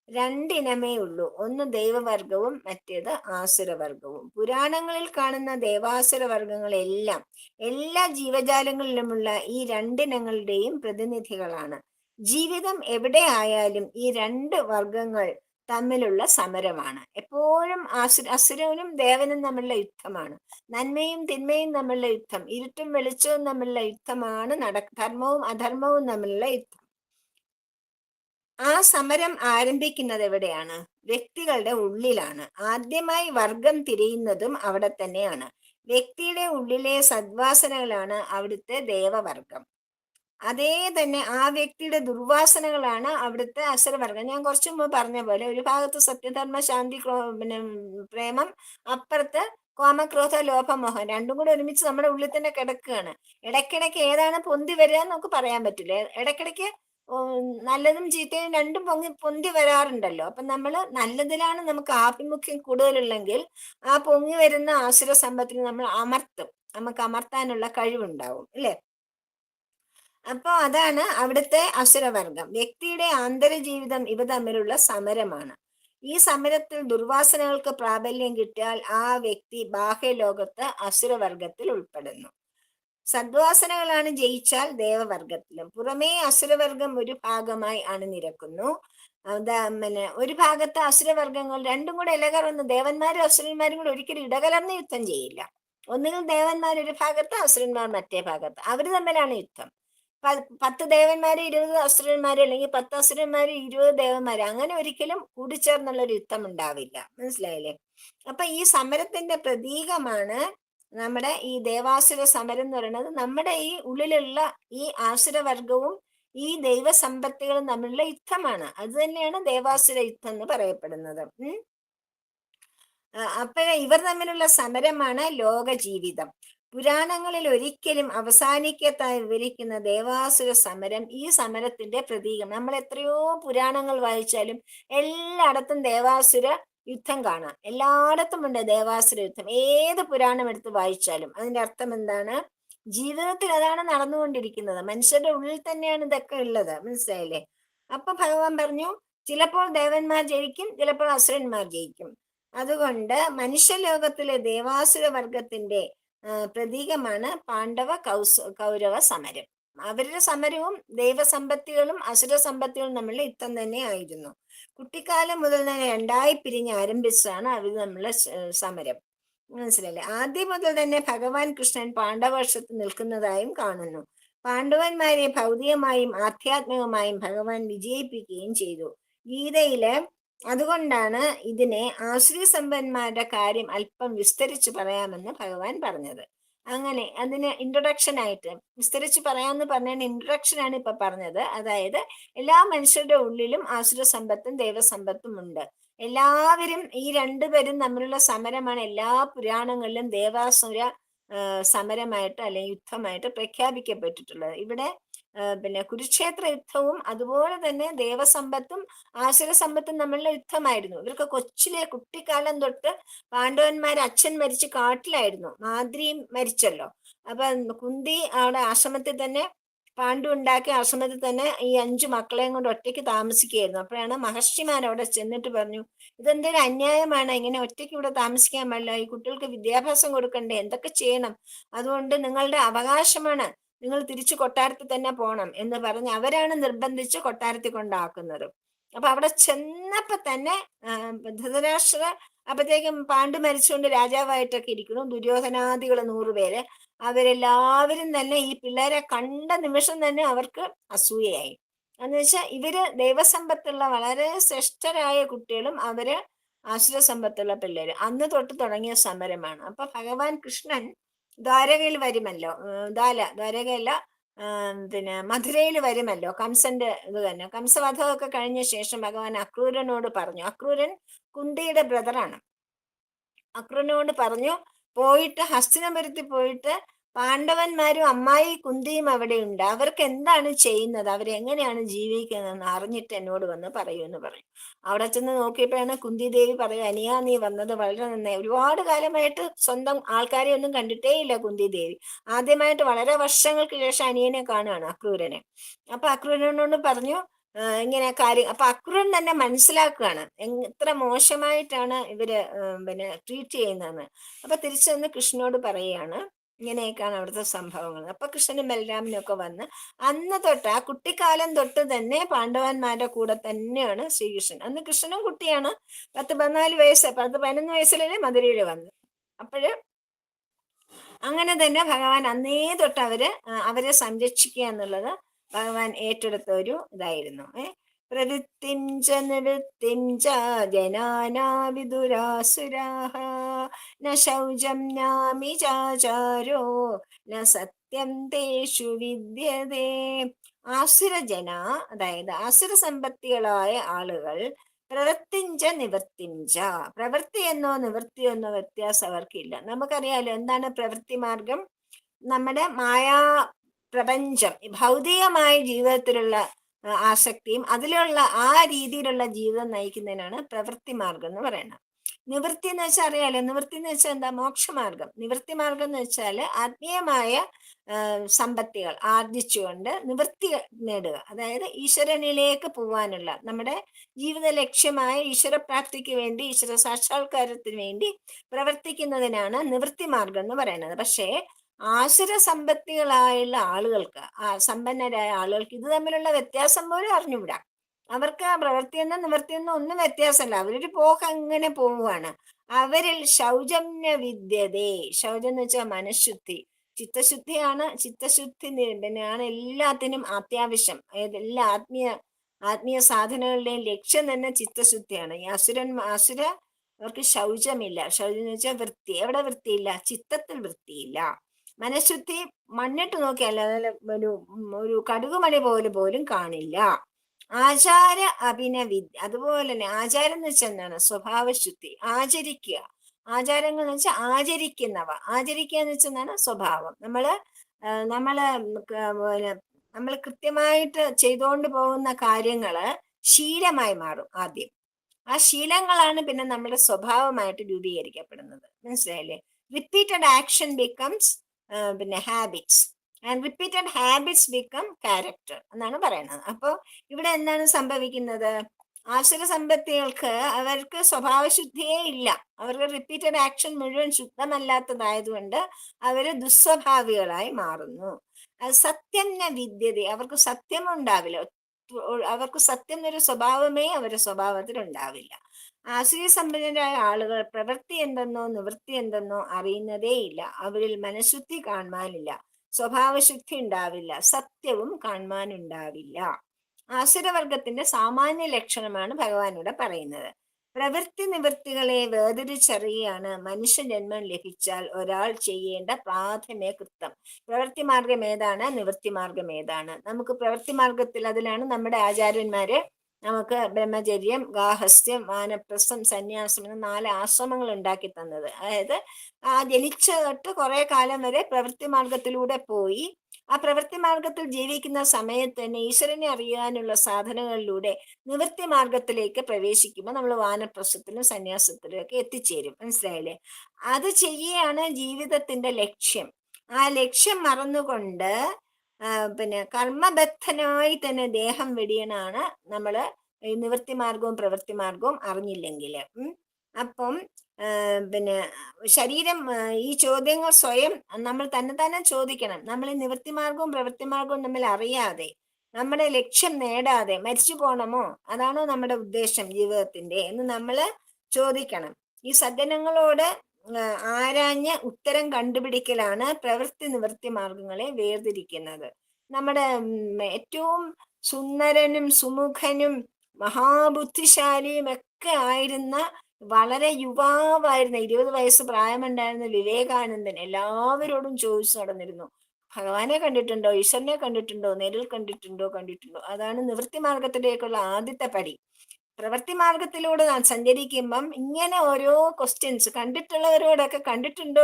2 ഇനമേ ഉള്ളൂ. ഒന്ന് ദൈവവർഗവും മറ്റേത് ആസുരവർഗവും. പുരാണങ്ങളിൽ കാണുന്ന ദേവാസുര വർഗങ്ങളെല്ലാം എല്ലാ ജീവജാലങ്ങളിലുമുള്ള ഈ 2 ഇനങ്ങളുടെയും പ്രതിനിധികളാണ്. ജീവിതം എവിടെ ആയാലും ഈ 2 വർഗങ്ങൾ തമ്മിലുള്ള സമരമാണ്. എപ്പോഴും അസുരനും ദേവനും തമ്മിലുള്ള യുദ്ധമാണ്. നന്മയും തിന്മയും തമ്മിലുള്ള യുദ്ധം, ഇരുട്ടും വെളിച്ചവും തമ്മിലുള്ള യുദ്ധമാണ്. ധർമ്മവും അധർമ്മവും തമ്മിലുള്ള യുദ്ധം. ആ സമരം ആരംഭിക്കുന്നത് എവിടെയാണ്? വ്യക്തികളുടെ ഉള്ളിലാണ്. ആദ്യമായി വർഗം തിരിയുന്നതും അവിടെ തന്നെയാണ്. വ്യക്തിയുടെ ഉള്ളിലെ സദ്വാസനകളാണ് അവിടുത്തെ ദേവവർഗം. അതേ തന്നെ ആ വ്യക്തിയുടെ ദുർവാസനകളാണ് അവിടുത്തെ അസുരവർഗം. ഞാൻ കുറച്ചു മുമ്പ് പറഞ്ഞ പോലെ ഒരു ഭാഗത്ത് സത്യധർമ്മ ശാന്തി പിന്നെ പ്രേമം, അപ്പുറത്ത് കാമക്രോധ ലോഭമോഹം, രണ്ടും കൂടെ ഒരുമിച്ച് നമ്മുടെ ഉള്ളിൽ തന്നെ കിടക്കുകയാണ്. ഇടയ്ക്കിടയ്ക്ക് ഏതാണ് പൊന്തി വരിക എന്ന് നമുക്ക് പറയാൻ പറ്റില്ല. ഇടയ്ക്കിടയ്ക്ക് നല്ലതും ചീത്തയും രണ്ടും പൊന്തി വരാറുണ്ടല്ലോ. അപ്പൊ നമ്മൾ നല്ലതിലാണ് നമുക്ക് ആഭിമുഖ്യം കൂടുതലുള്ളെങ്കിൽ ആ പൊങ്ങി വരുന്ന ആസുര സമ്പത്തിനെ നമ്മൾ അമർത്തും, നമുക്ക് അമർത്താനുള്ള കഴിവുണ്ടാവും, അല്ലെ? അപ്പൊ അതാണ് അവിടുത്തെ അസുരവർഗം. വ്യക്തിയുടെ ആന്തരജീവിതം ഇവ തമ്മിലുള്ള സമരമാണ്. ഈ സമരത്തിൽ ദുർവാസനകൾക്ക് പ്രാബല്യം കിട്ടിയാൽ ആ വ്യക്തി ബാഹ്യലോകത്ത് അസുരവർഗത്തിൽ ഉൾപ്പെടുന്നു. സദ്വാസനകളാണ് ജയിച്ചാൽ ദേവവർഗത്തിലും. പുറമേ അസുരവർഗം ഒരു ഭാഗമായി അണിനിരക്കുന്നു. പിന്നെ ഒരു ഭാഗത്ത് അസുരവർഗങ്ങൾ രണ്ടും കൂടെ ഇടകലർന്ന്, ദേവന്മാരും അസുരന്മാരും കൂടെ ഒരിക്കലും ഇടകലർന്ന് യുദ്ധം ചെയ്യില്ല. ഒന്നുകിൽ ദേവന്മാർ ഒരു ഭാഗത്ത്, അസുരന്മാർ മറ്റേ ഭാഗത്ത്, അവര് തമ്മിലാണ് യുദ്ധം. 10 ദേവന്മാര് 20 അസുരന്മാര്, അല്ലെങ്കിൽ 10 അസുരന്മാര് 20 ദേവന്മാര്, അങ്ങനെ ഒരിക്കലും കൂടിച്ചേർന്നുള്ള ഒരു യുദ്ധം ഉണ്ടാവില്ല. മനസ്സിലായില്ലേ? അപ്പൊ ഈ സമരത്തിന്റെ പ്രതീകമാണ് നമ്മുടെ ഈ ദേവാസുര സമരം എന്ന് പറയുന്നത്. നമ്മുടെ ഈ ഉള്ളിലുള്ള ഈ ആസുരവർഗവും ഈ ദൈവസമ്പത്തികളും തമ്മിലുള്ള യുദ്ധമാണ്. അത് തന്നെയാണ് ദേവാസുര യുദ്ധം എന്ന് പറയപ്പെടുന്നത്. അപ്പോഴേ ഇവർ തമ്മിലുള്ള സമരമാണ് ലോക ജീവിതം. പുരാണങ്ങളിൽ ഒരിക്കലും അവസാനിക്കത്തായി വിവരിക്കുന്ന ദേവാസുര സമരം ഈ സമരത്തിന്റെ പ്രതീകം. നമ്മൾ എത്രയോ പുരാണങ്ങൾ വായിച്ചാലും എല്ലായിടത്തും ദേവാസുര യുദ്ധം കാണാം. എല്ലായിടത്തും ഉണ്ട് ദേവാസുര യുദ്ധം. ഏത് പുരാണം എടുത്ത് വായിച്ചാലും അതിന്റെ അർത്ഥം എന്താണ്? ജീവിതത്തിൽ അതാണ് നടന്നുകൊണ്ടിരിക്കുന്നത്. മനുഷ്യരുടെ ഉള്ളിൽ തന്നെയാണ് ഇതൊക്കെ ഉള്ളത്. മനസ്സിലായില്ലേ? അപ്പൊ ഭഗവാൻ പറഞ്ഞു, ചിലപ്പോൾ ദേവന്മാർ ജയിക്കും, ചിലപ്പോൾ അസുരന്മാർ ജയിക്കും. അതുകൊണ്ട് മനുഷ്യലോകത്തിലെ ദേവാസുര വർഗത്തിന്റെ പ്രതീകമാണ് പാണ്ഡവ കൗരവ സമരം. അവരുടെ സമരവും ദൈവസമ്പത്തികളും അസുര സമ്പത്തികളും തമ്മിലുള്ള യുദ്ധം തന്നെ ആയിരുന്നു. കുട്ടിക്കാലം മുതൽ തന്നെ രണ്ടായി പിരിഞ്ഞ് ആരംഭിച്ചാണ് അവർ തമ്മിലുള്ള സമരം. മനസ്സിലല്ലേ? ആദ്യം മുതൽ തന്നെ ഭഗവാൻ കൃഷ്ണൻ പാണ്ഡവപക്ഷത്ത് നിൽക്കുന്നതായും കാണുന്നു. പാണ്ഡവന്മാരെ ഭൗതികമായും ആധ്യാത്മികമായും ഭഗവാൻ വിജയിപ്പിക്കുകയും ചെയ്തു ഗീതയില്. അതുകൊണ്ടാണ് ഇതിനെ ആശ്രയ സമ്പന്മാരുടെ കാര്യം അല്പം വിസ്തരിച്ച് പറയാമെന്ന് ഭഗവാൻ പറഞ്ഞത്. അങ്ങനെ അതിന് ഇൻട്രൊഡക്ഷൻ ആയിട്ട് വിസ്തരിച്ച് പറയാമെന്ന് പറഞ്ഞതിന് ഇൻട്രൊഡക്ഷൻ ആണ് ഇപ്പൊ പറഞ്ഞത്. അതായത് എല്ലാ മനുഷ്യരുടെ ഉള്ളിലും ആസുര സമ്പത്തും ദൈവസമ്പത്തും ഉണ്ട്. എല്ലാവരും ഈ രണ്ടുപേരും തമ്മിലുള്ള സമരമാണ് എല്ലാ പുരാണങ്ങളിലും ദേവാസുര സമരമായിട്ട് അല്ലെങ്കിൽ യുദ്ധമായിട്ട് പ്രഖ്യാപിക്കപ്പെട്ടിട്ടുള്ളത്. ഇവിടെ പിന്നെ കുരുക്ഷേത്ര യുദ്ധവും അതുപോലെ തന്നെ ദേവസമ്പത്തും ആസുര സമ്പത്തും തമ്മിലുള്ള യുദ്ധമായിരുന്നു. ഇവർക്ക് കൊച്ചിലെ കുട്ടിക്കാലം തൊട്ട് പാണ്ഡവന്മാർ അച്ഛൻ മരിച്ച് കാട്ടിലായിരുന്നു, മാദ്രിയും മരിച്ചല്ലോ. അപ്പൊ കുന്തി അവിടെ ആശ്രമത്തിൽ തന്നെ, പാണ്ഡു ഉണ്ടാക്കിയ ആശ്രമത്തിൽ തന്നെ ഈ 5 മക്കളെയും കൊണ്ട് ഒറ്റയ്ക്ക് താമസിക്കുകയായിരുന്നു. അപ്പോഴാണ് മഹർഷിമാർ അവിടെ ചെന്നിട്ട് പറഞ്ഞു, ഇതെന്തൊരു അന്യായമാണ്, ഇങ്ങനെ ഒറ്റയ്ക്ക് ഇവിടെ താമസിക്കാൻ പാടില്ല, ഈ കുട്ടികൾക്ക് വിദ്യാഭ്യാസം കൊടുക്കണ്ടേ, എന്തൊക്കെ ചെയ്യണം, അതുകൊണ്ട് നിങ്ങളുടെ അവകാശമാണ്, നിങ്ങൾ തിരിച്ചു കൊട്ടാരത്തിൽ തന്നെ പോകണം എന്ന് പറഞ്ഞ് അവരാണ് നിർബന്ധിച്ച് കൊട്ടാരത്തിൽ കൊണ്ടാക്കുന്നത്. അപ്പൊ അവിടെ ചെന്നപ്പോ തന്നെ ധൃതരാഷ്ട്ര അപ്പത്തേക്കും പാണ്ഡു മരിച്ചുകൊണ്ട് രാജാവായിട്ടൊക്കെ ഇരിക്കുന്നു. ദുര്യോധനാദികൾ 100 പേര്, അവരെല്ലാവരും തന്നെ ഈ പിള്ളേരെ കണ്ട നിമിഷം തന്നെ അവർക്ക് അസൂയയായി. എന്ന് വെച്ചാൽ ഇവര് ദൈവസമ്പത്തുള്ള വളരെ ശ്രേഷ്ഠരായ കുട്ടികളും അവര് ആസുര സമ്പത്തുള്ള പിള്ളേര്. അന്ന് തൊട്ട് തുടങ്ങിയ സമരമാണ്. അപ്പൊ ഭഗവാൻ കൃഷ്ണൻ ദ്വാരകയിൽ വരുമല്ലോ, ദ്വാരകയല്ല, പിന്നെ മധുരയിൽ വരുമല്ലോ. കംസന്റെ ഇത് തന്നെ, കംസവധമൊക്കെ കഴിഞ്ഞ ശേഷം ഭഗവാൻ അക്രൂരനോട് പറഞ്ഞു, അക്രൂരൻ കുന്തിയുടെ ബ്രദറാണ്, അക്രൂരനോട് പറഞ്ഞു, പോയിട്ട് ഹസ്തിനപുരത്തിൽ പോയിട്ട് പാണ്ഡവന്മാരും അമ്മായി കുന്തിയും അവിടെ ഉണ്ട്, അവർക്ക് എന്താണ് ചെയ്യുന്നത്, അവരെങ്ങനെയാണ് ജീവിക്കുന്നതെന്ന് അറിഞ്ഞിട്ട് എന്നോട് വന്ന് പറയൂ എന്ന് പറയും. അവിടെ ചെന്ന് നോക്കിയപ്പോഴാണ് കുന്തി ദേവി പറയും, അനിയാ നീ വന്നത് വളരെ നന്നായി, ഒരുപാട് കാലമായിട്ട് സ്വന്തം ആൾക്കാരെ ഒന്നും കണ്ടിട്ടേ ഇല്ല കുന്തി ദേവി, ആദ്യമായിട്ട് വളരെ വർഷങ്ങൾക്ക് ശേഷം അനിയനെ കാണുകയാണ്, അക്രൂരനെ. അപ്പൊ അക്രൂരനോട് പറഞ്ഞു ഇങ്ങനെ കാര്യം. അപ്പൊ അക്രൂരൻ തന്നെ മനസ്സിലാക്കുകയാണ് എത്ര മോശമായിട്ടാണ് ഇവര് പിന്നെ ട്രീറ്റ് ചെയ്യുന്നതെന്ന്. അപ്പൊ തിരിച്ചു വന്ന് കൃഷ്ണനോട് പറയുകയാണ്, ഇങ്ങനെയൊക്കെയാണ് അവിടുത്തെ സംഭവങ്ങൾ. അപ്പൊ കൃഷ്ണനും ബലരാമനും ഒക്കെ വന്ന് അന്ന് തൊട്ട് ആ കുട്ടിക്കാലം തൊട്ട് തന്നെ പാണ്ഡവന്മാരുടെ കൂടെ തന്നെയാണ് ശ്രീകൃഷ്ണൻ. അന്ന് കൃഷ്ണനും കുട്ടിയാണ്, 10-14 വയസ്സ്, 10-11 വയസ്സിലല്ലേ മധുരയിൽ വന്നത്. അപ്പോഴ് അങ്ങനെ തന്നെ ഭഗവാൻ അന്നേ തൊട്ട് അവരെ സംരക്ഷിക്കുക എന്നുള്ളത് ഭഗവാൻ ഏറ്റെടുത്ത ഒരു ഇതായിരുന്നു. പ്രവൃത്തിഞ്ച നിവൃത്തിഞ്ച ജനാനാ വിദുരാസുരാഹ ന ശൗചം നാമി ചാചാരോ ന സത്യം തേഷു വിദ്യതേ. ആസുരജന, അതായത് ആസുര സമ്പത്തികളായ ആളുകൾ, പ്രവൃത്തിഞ്ച നിവൃത്തിഞ്ച, പ്രവൃത്തി എന്നോ നിവൃത്തി എന്നോ വ്യത്യാസം അവർക്കില്ല. നമുക്കറിയാലോ എന്താണ് പ്രവൃത്തി മാർഗം. നമ്മുടെ മായാ പ്രപഞ്ചം, ഭൗതികമായ ജീവിതത്തിലുള്ള ആസക്തിയും അതിലുള്ള ആ രീതിയിലുള്ള ജീവിതം നയിക്കുന്നതിനാണ് പ്രവൃത്തി മാർഗം എന്ന് പറയുന്നത്. നിവൃത്തി എന്ന് വെച്ചാൽ അറിയാലോ, നിവൃത്തി എന്ന് വെച്ചാൽ എന്താ? മോക്ഷമാർഗം. നിവൃത്തി മാർഗം എന്ന് വെച്ചാൽ ആത്മീയമായ സമ്പത്തികൾ ആർജിച്ചുകൊണ്ട് നിവൃത്തി നേടുക, അതായത് ഈശ്വരനിലേക്ക് പോവാനുള്ള നമ്മുടെ ജീവിത ലക്ഷ്യമായ ഈശ്വര പ്രാപ്തിക്ക് വേണ്ടി, ഈശ്വര സാക്ഷാത്കാരത്തിന് വേണ്ടി പ്രവർത്തിക്കുന്നതിനാണ് നിവൃത്തി മാർഗം എന്ന് പറയുന്നത്. പക്ഷേ ആസുര സമ്പത്തികളായുള്ള ആളുകൾക്ക്, സമ്പന്നരായ ആളുകൾക്ക് ഇത് തമ്മിലുള്ള വ്യത്യാസം പോലും അറിഞ്ഞുകൂടാ. അവർക്ക് ആ പ്രവൃത്തിയെന്നും നിവൃത്തിയെന്നും ഒന്നും വ്യത്യാസമല്ല. അവരൊരു പോക്ക് അങ്ങനെ പോവുകയാണ്. അവരിൽ ശൗചമ്യ വിദ്യതേ. ശൗചം എന്ന് വെച്ചാൽ മനഃശുദ്ധി, ചിത്തശുദ്ധിയാണ്. ചിത്തശുദ്ധി തന്നെയാണ് എല്ലാത്തിനും അത്യാവശ്യം. എല്ലാ ആത്മീയ സാധനങ്ങളുടെയും ലക്ഷ്യം തന്നെ ചിത്തശുദ്ധിയാണ്. ഈ അവർക്ക് ശൗചമില്ല. ശൗചം എന്ന് വെച്ചാൽ വൃത്തി. എവിടെ വൃത്തിയില്ല? ചിത്തത്തിൽ വൃത്തിയില്ല. മനഃശുദ്ധി മണ്ണിട്ട് നോക്കിയല്ല, ഒരു കടുകുമണി പോലും കാണില്ല. ആചാര അഭിനവിദ്യ, അതുപോലെ തന്നെ ആചാരം എന്ന് വെച്ചാൽ എന്താണ്? സ്വഭാവശുദ്ധി, ആചരിക്കുക. ആചാരങ്ങൾ എന്ന് വെച്ചാൽ ആചരിക്കുന്നവ. ആചരിക്കുക എന്ന് വെച്ചാൽ എന്താണ്? സ്വഭാവം. നമ്മൾ കൃത്യമായിട്ട് ചെയ്തുകൊണ്ട് പോകുന്ന കാര്യങ്ങള് ശീലമായി മാറും ആദ്യം. ആ ശീലങ്ങളാണ് പിന്നെ നമ്മുടെ സ്വഭാവമായിട്ട് രൂപീകരിക്കപ്പെടുന്നത്. മനസ്സിലായില്ലേ? Repeated action becomes habits, and repeated habits become character എന്നാണ് പറയുന്നത്. അപ്പോൾ ഇവിടെ എന്താണ് സംഭവിക്കുന്നത്? ആസുര സമ്പത്തികൾക്ക് അവർക്ക് സ്വഭാവശുദ്ധിയേ ഇല്ല. അവർക്ക് റിപ്പീറ്റഡ് ആക്ഷൻ മുഴുവൻ ശുദ്ധമല്ലാത്തതായതുകൊണ്ട് അവര് ദുസ്വഭാവികളായി മാറുന്നു. അത് സത്യം ന വിദ്യത, അവർക്ക് സത്യം ഉണ്ടാവില്ല. അവർക്ക് സത്യം എന്നൊരു സ്വഭാവമേ അവരുടെ സ്വഭാവത്തിൽ ഉണ്ടാവില്ല. ആശ്രയ സമ്പന്നരായ ആളുകൾ പ്രവൃത്തി എന്തെന്നോ നിവൃത്തി എന്തെന്നോ അറിയുന്നതേ ഇല്ല. അവരിൽ മനഃശുദ്ധി കാണുവാനില്ല, സ്വഭാവശുദ്ധി ഉണ്ടാവില്ല, സത്യവും കാണുവാനുണ്ടാവില്ല. ആസുരവർഗത്തിന്റെ സാമാന്യ ലക്ഷണമാണ് ഭഗവാൻ ഇവിടെ പറയുന്നത്. പ്രവൃത്തി നിവൃത്തികളെ വേർതിരിച്ചറിയാണ് മനുഷ്യജന്മം ലഭിച്ചാൽ ഒരാൾ ചെയ്യേണ്ട പ്രാഥമിക കൃത്യം. പ്രവൃത്തി മാർഗം ഏതാണ്, നിവൃത്തി മാർഗം ഏതാണ്? നമുക്ക് പ്രവൃത്തി മാർഗത്തിൽ അതിലാണ് നമ്മുടെ ആചാര്യന്മാര് നമുക്ക് ബ്രഹ്മചര്യം, ഗാഹസ്ഥ്യം, വാനപ്രസ്ഥം, സന്യാസം എന്ന 4 ആശ്രമങ്ങൾ ഉണ്ടാക്കി തന്നത്. അതായത് ജനിച്ച തൊട്ട് കുറെ കാലം വരെ പ്രവൃത്തി മാർഗത്തിലൂടെ പോയി ആ പ്രവൃത്തി മാർഗത്തിൽ ജീവിക്കുന്ന സമയത്ത് തന്നെ ഈശ്വരനെ അറിയാനുള്ള സാധനങ്ങളിലൂടെ നിവൃത്തി മാർഗത്തിലേക്ക് പ്രവേശിക്കുമ്പോൾ നമ്മൾ വാനപ്രസ്ഥത്തിലും സന്യാസത്തിലും ഒക്കെ എത്തിച്ചേരും. മനസ്സിലായില്ലേ? അത് ചെയ്യുകയാണ് ജീവിതത്തിന്റെ ലക്ഷ്യം. ആ ലക്ഷ്യം മറന്നുകൊണ്ട് കർമ്മബദ്ധനായി തന്നെ ദേഹം വെടിയനാണ് നമ്മള് നിവൃത്തി മാർഗവും പ്രവൃത്തി മാർഗവും അറിഞ്ഞില്ലെങ്കിൽ. അപ്പം ശരീരം, ഈ ചോദ്യങ്ങൾ സ്വയം നമ്മൾ തന്നെ ചോദിക്കണം. നമ്മൾ ഈ നിവൃത്തി മാർഗവും പ്രവൃത്തി മാർഗവും തമ്മിൽ അറിയാതെ, നമ്മുടെ ലക്ഷ്യം നേടാതെ മരിച്ചു പോണമോ? അതാണോ നമ്മുടെ ഉദ്ദേശം ജീവിതത്തിന്റെ എന്ന് നമ്മൾ ചോദിക്കണം. ഈ സജ്ജനങ്ങളോട് ആരാഞ്ഞ് ഉത്തരം കണ്ടുപിടിക്കലാണ് പ്രവൃത്തി നിവൃത്തി മാർഗങ്ങളെ വേർതിരിക്കുന്നത്. നമ്മുടെ ഏറ്റവും സുന്ദരനും സുമുഖനും മഹാബുദ്ധിശാലിയും ഒക്കെ ആയിരുന്ന, വളരെ യുവാവായിരുന്ന, 20 വയസ്സ് പ്രായമുണ്ടായിരുന്ന വിവേകാനന്ദൻ എല്ലാവരോടും ചോദിച്ചു നടന്നിരുന്നു, ഭഗവാനെ കണ്ടിട്ടുണ്ടോ, ഈശ്വരനെ കണ്ടിട്ടുണ്ടോ, നേരിൽ കണ്ടിട്ടുണ്ടോ. അതാണ് നിവൃത്തി മാർഗത്തിലേക്കുള്ള ആദ്യത്തെ പടി. പ്രവൃത്തി മാർഗത്തിലൂടെ നാം സഞ്ചരിക്കുമ്പം ഇങ്ങനെ ഓരോ ക്വസ്റ്റ്യൻസ് കണ്ടിട്ടുള്ളവരോടൊക്കെ കണ്ടിട്ടുണ്ടോ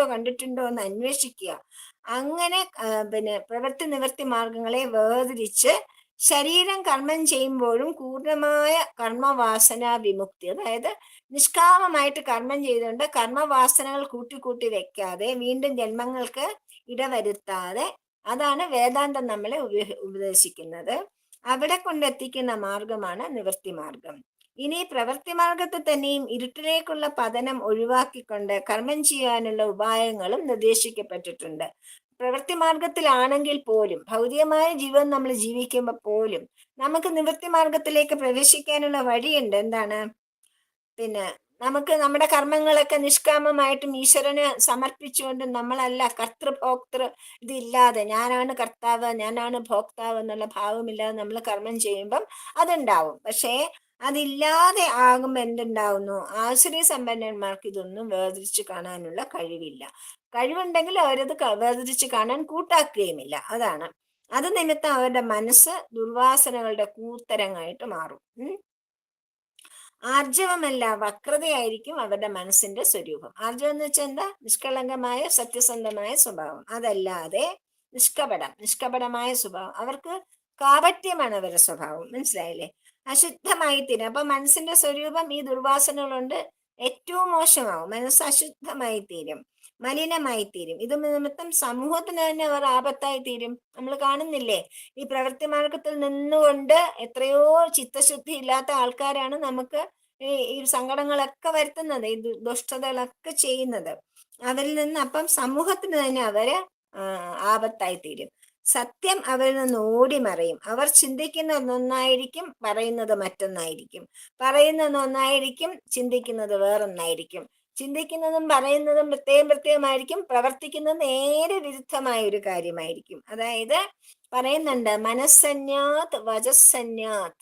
എന്ന് അന്വേഷിക്കുക. അങ്ങനെ പ്രവൃത്തി നിവൃത്തി മാർഗങ്ങളെ വേർതിരിച്ച് ശരീരം കർമ്മം ചെയ്യുമ്പോഴും പൂർണ്ണമായ കർമ്മവാസന വിമുക്തി, അതായത് നിഷ്കാമമായിട്ട് കർമ്മം ചെയ്തുകൊണ്ട് കർമ്മവാസനകൾ കൂട്ടി വെക്കാതെ വീണ്ടും ജന്മങ്ങൾക്ക് ഇടവരുത്താതെ, അതാണ് വേദാന്തം നമ്മളെ ഉപദേശിക്കുന്നത്. അവിടെ കൊണ്ടെത്തിക്കുന്ന മാർഗമാണ് നിവൃത്തി മാർഗം. ഇനി പ്രവൃത്തി മാർഗത്തിൽ തന്നെയും ഇരുട്ടിലേക്കുള്ള പതനം ഒഴിവാക്കിക്കൊണ്ട് കർമ്മം ചെയ്യാനുള്ള ഉപായങ്ങളും നിർദ്ദേശിക്കപ്പെട്ടിട്ടുണ്ട്. പ്രവൃത്തി മാർഗത്തിലാണെങ്കിൽ പോലും, ഭൗതികമായ ജീവിതം നമ്മൾ ജീവിക്കുമ്പോൾ പോലും നമുക്ക് നിവൃത്തി മാർഗത്തിലേക്ക് പ്രവേശിക്കാനുള്ള വഴിയുണ്ട്. എന്താണ്? പിന്നെ നമുക്ക് നമ്മുടെ കർമ്മങ്ങളൊക്കെ നിഷ്കാമമായിട്ടും ഈശ്വരന് സമർപ്പിച്ചുകൊണ്ട്, നമ്മളല്ല കർത്തൃഭോക്തൃ ഇതില്ലാതെ ഞാനാണ് കർത്താവ് ഞാനാണ് ഭോക്താവ് എന്നുള്ള ഭാവമില്ലാതെ നമ്മൾ കർമ്മം ചെയ്യുമ്പം അതുണ്ടാവും. പക്ഷേ അതില്ലാതെ ആകുമ്പോൾ എന്തുണ്ടാവുന്നു? ആശ്രയ സമ്പന്നന്മാർക്ക് ഇതൊന്നും വേർതിരിച്ച് കാണാനുള്ള കഴിവില്ല. കഴിവുണ്ടെങ്കിൽ അവരത് വേർതിരിച്ച് കാണാൻ കൂട്ടാക്കുകയുമില്ല. അതാണ്. അത് നിമിത്തം അവരുടെ മനസ്സ് ദുർവാസനകളുടെ കൂത്തരങ്ങായിട്ട് മാറും. ആർജവമല്ല, വക്രതയായിരിക്കും അവരുടെ മനസ്സിന്റെ സ്വരൂപം. ആർജവം എന്ന് വെച്ചാൽ എന്താ? നിഷ്കളങ്കമായ സത്യസന്ധമായ സ്വഭാവം. അതല്ലാതെ നിഷ്കപടമായ സ്വഭാവം. അവർക്ക് കാപട്യമാണ് അവരുടെ സ്വഭാവം. മനസ്സിലായില്ലേ? അശുദ്ധമായി തീരും. അപ്പൊ മനസ്സിന്റെ സ്വരൂപം ഈ ദുർവാസനകളുണ്ട് ഏറ്റവും മോശമാവും. മനസ്സ് അശുദ്ധമായി തീരും, മലിനമായി തീരും. ഇത് നിമിത്തം സമൂഹത്തിന് തന്നെ അവർ ആപത്തായി തീരും. നമ്മൾ കാണുന്നില്ലേ? ഈ പ്രവൃത്തി മാർഗത്തിൽ നിന്നുകൊണ്ട് എത്രയോ ചിത്തശുദ്ധി ഇല്ലാത്ത ആൾക്കാരാണ് നമുക്ക് ഈ സങ്കടങ്ങളൊക്കെ വരുത്തുന്നത്, ഈ ദുഷ്ടതകളൊക്കെ ചെയ്യുന്നത്. അവരിൽ നിന്ന് അപ്പം സമൂഹത്തിന് തന്നെ അവര് ആപത്തായി തീരും. സത്യം അവരിൽ നിന്ന് ഓടി മറയും. അവർ ചിന്തിക്കുന്നത് ഒന്നായിരിക്കും, പറയുന്നത് മറ്റൊന്നായിരിക്കും. പറയുന്നത് ഒന്നായിരിക്കും, ചിന്തിക്കുന്നത് വേറൊന്നായിരിക്കും. ചിന്തിക്കുന്നതും പറയുന്നതും പ്രത്യേകമായിരിക്കും, പ്രവർത്തിക്കുന്നത് നേരെ വിരുദ്ധമായ ഒരു കാര്യമായിരിക്കും. അതായത് പറയുന്നുണ്ട്, മനസ്സന്യാത് വജസ്സന്യാത്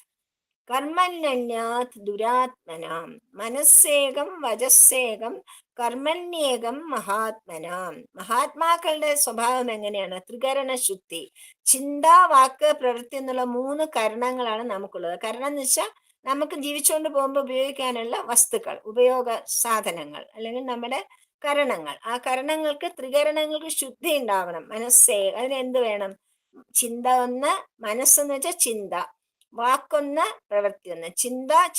കർമ്മന്യന്യാത് ദുരാത്മനാം മനസ്സേകം വജസ്സേകം കർമ്മണ്യേകം മഹാത്മനാം. മഹാത്മാക്കളുടെ സ്വഭാവം എങ്ങനെയാണ്? ത്രികരണ ശുദ്ധി. ചിന്ത, വാക്ക്, പ്രവൃത്തി എന്നുള്ള 3 കരണങ്ങളാണ് നമുക്കുള്ളത്. കരണം എന്ന് വെച്ചാൽ നമുക്ക് ജീവിച്ചുകൊണ്ട് പോകുമ്പോൾ ഉപയോഗിക്കാനുള്ള വസ്തുക്കൾ, ഉപയോഗ സാധനങ്ങൾ, അല്ലെങ്കിൽ നമ്മുടെ കരണങ്ങൾ. ആ കരണങ്ങൾക്ക്, ത്രികരണങ്ങൾക്ക് ശുദ്ധി ഉണ്ടാവണം. അതിന് എന്ത് വേണം? ചിന്ത ഒന്ന്, മനസ്സെന്ന് വെച്ചാൽ ചിന്ത, വാക്കൊന്ന്, പ്രവൃത്തി ഒന്ന്.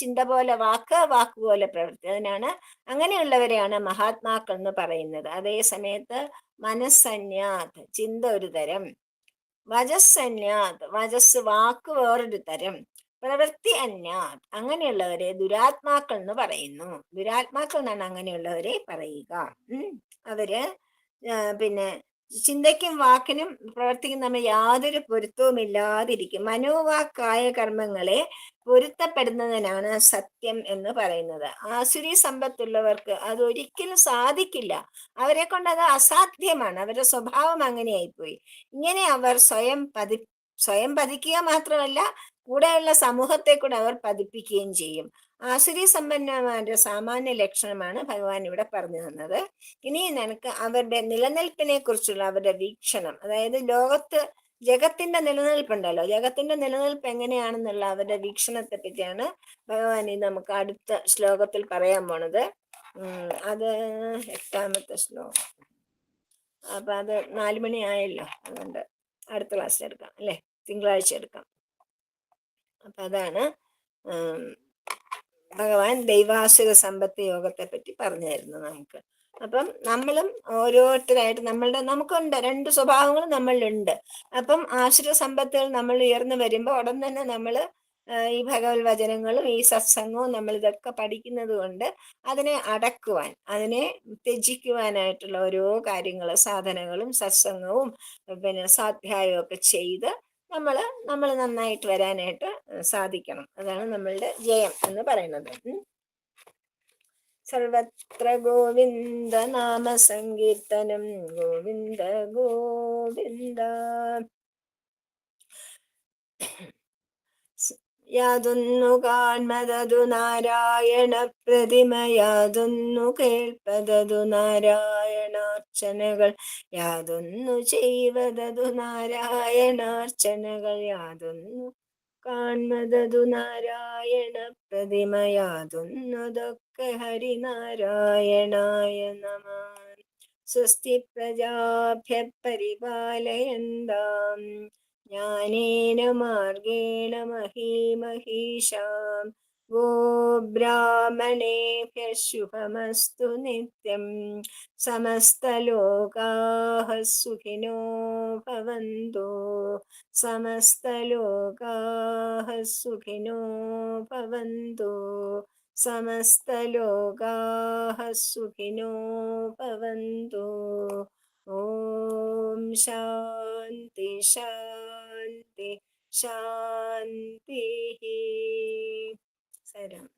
ചിന്ത പോലെ വാക്ക്, വാക്ക് പോലെ പ്രവൃത്തി. അതിനാണ്, അങ്ങനെയുള്ളവരെയാണ് മഹാത്മാക്കൾ എന്ന് പറയുന്നത്. അതേ സമയത്ത് മനസ്സന്യാത്, ചിന്ത ഒരു തരം, വജസ്സന്യാത്, വജസ് വാക്ക് വേറൊരു തരം, പ്രവൃത്തി അന്യാത്, അങ്ങനെയുള്ളവരെ ദുരാത്മാക്കൾ എന്ന് പറയുന്നു. ദുരാത്മാക്കൾ എന്നാണ് അങ്ങനെയുള്ളവരെ പറയുക. അവര് പിന്നെ ചിന്തയ്ക്കും വാക്കിനും പ്രവർത്തിക്കും നമ്മൾ യാതൊരു പൊരുത്തവും ഇല്ലാതിരിക്കും. മനോവാക്കായ കർമ്മങ്ങളെ പൊരുത്തപ്പെടുന്നതിനാണ് സത്യം എന്ന് പറയുന്നത്. ആസുരി സമ്പത്തുള്ളവർക്ക് അതൊരിക്കലും സാധിക്കില്ല. അവരെ കൊണ്ട് അത് അസാധ്യമാണ്. അവരുടെ സ്വഭാവം അങ്ങനെയായിപ്പോയി. ഇങ്ങനെ അവർ സ്വയം പതിക്കുക മാത്രമല്ല, കൂടെയുള്ള സമൂഹത്തെ കൂടെ അവർ പതിപ്പിക്കുകയും ചെയ്യും. ആസുരി സമ്പന്നമാരുടെ സാമാന്യ ലക്ഷണമാണ് ഭഗവാൻ ഇവിടെ പറഞ്ഞു തന്നത്. ഇനി നിനക്ക് അവരുടെ നിലനിൽപ്പിനെ കുറിച്ചുള്ള അവരുടെ വീക്ഷണം, അതായത് ജഗത്തിന്റെ നിലനിൽപ്പുണ്ടല്ലോ, ജഗത്തിന്റെ നിലനിൽപ്പ് എങ്ങനെയാണെന്നുള്ള അവരുടെ വീക്ഷണത്തെ പറ്റിയാണ് ഭഗവാൻ നമുക്ക് അടുത്ത ശ്ലോകത്തിൽ പറയാൻ പോണത്. അത് 8ാമത്തെ ശ്ലോകം. അപ്പൊ അത് 4 മണി ആയല്ലോ, അതുകൊണ്ട് അടുത്ത ക്ലാസ്സിൽ എടുക്കാം അല്ലെ, തിങ്കളാഴ്ച എടുക്കാം. അപ്പൊ അതാണ് ഭഗവാൻ ദൈവാസുര സമ്പത്ത് യോഗത്തെ പറ്റി പറഞ്ഞു തരുന്നു നമുക്ക്. അപ്പം നമ്മളും ഓരോരുത്തരായിട്ട് നമുക്കുണ്ട് 2 സ്വഭാവങ്ങൾ നമ്മളിലുണ്ട്. അപ്പം ആസുര സമ്പത്തുകൾ നമ്മൾ ഉയർന്നു വരുമ്പോൾ ഉടൻ തന്നെ നമ്മൾ ഈ ഭഗവത് വചനങ്ങളും ഈ സത്സംഗവും നമ്മൾ ഇതൊക്കെ പഠിക്കുന്നത് കൊണ്ട് അതിനെ അടക്കുവാൻ, അതിനെ ത്യജിക്കുവാനായിട്ടുള്ള ഓരോ കാര്യങ്ങൾ, സാധനങ്ങളും സത്സംഗവും പിന്നെ സ്വാധ്യായവും ഒക്കെ ചെയ്ത് നമ്മൾ നന്നായിട്ട് വരാനായിട്ട് സാധിക്കണം. അതാണ് നമ്മളുടെ ജയം എന്ന് പറയുന്നത്. സർവത്ര ഗോവിന്ദ നാമ സങ്കീർത്തനം, ഗോവിന്ദ ഗോവിന്ദ. യാതൊന്നു കാൺമതതു നാരായണ പ്രതിമ, യാതൊന്നു കേൾപ്പതതു നാരായണാർച്ചനകൾ, യാതൊന്നു ചെയ്വതതു നാരായണാർച്ചനകൾ, യാതൊന്നു കാൺമതതു നാരായണ പ്രതിമ, യാതൊന്നതൊക്കെ ഹരിനാരായണായ നമ. സ്വസ്തി പ്രജാഭ്യ പരിപാലയന്താം ജ്ഞാനേന മാർഗേണ മഹീമഹീഷാം गो ब्राह्मणेभ्यः शुभमस्तु नित्यं समस्तलोकाः सुखिनो भवन्तु समस्तलोकाः सुखिनो भवन्तु समस्तलोकाः सुखिनो भवन्तु ॐ शान्ति शान्ति शान्तिः. साईराम.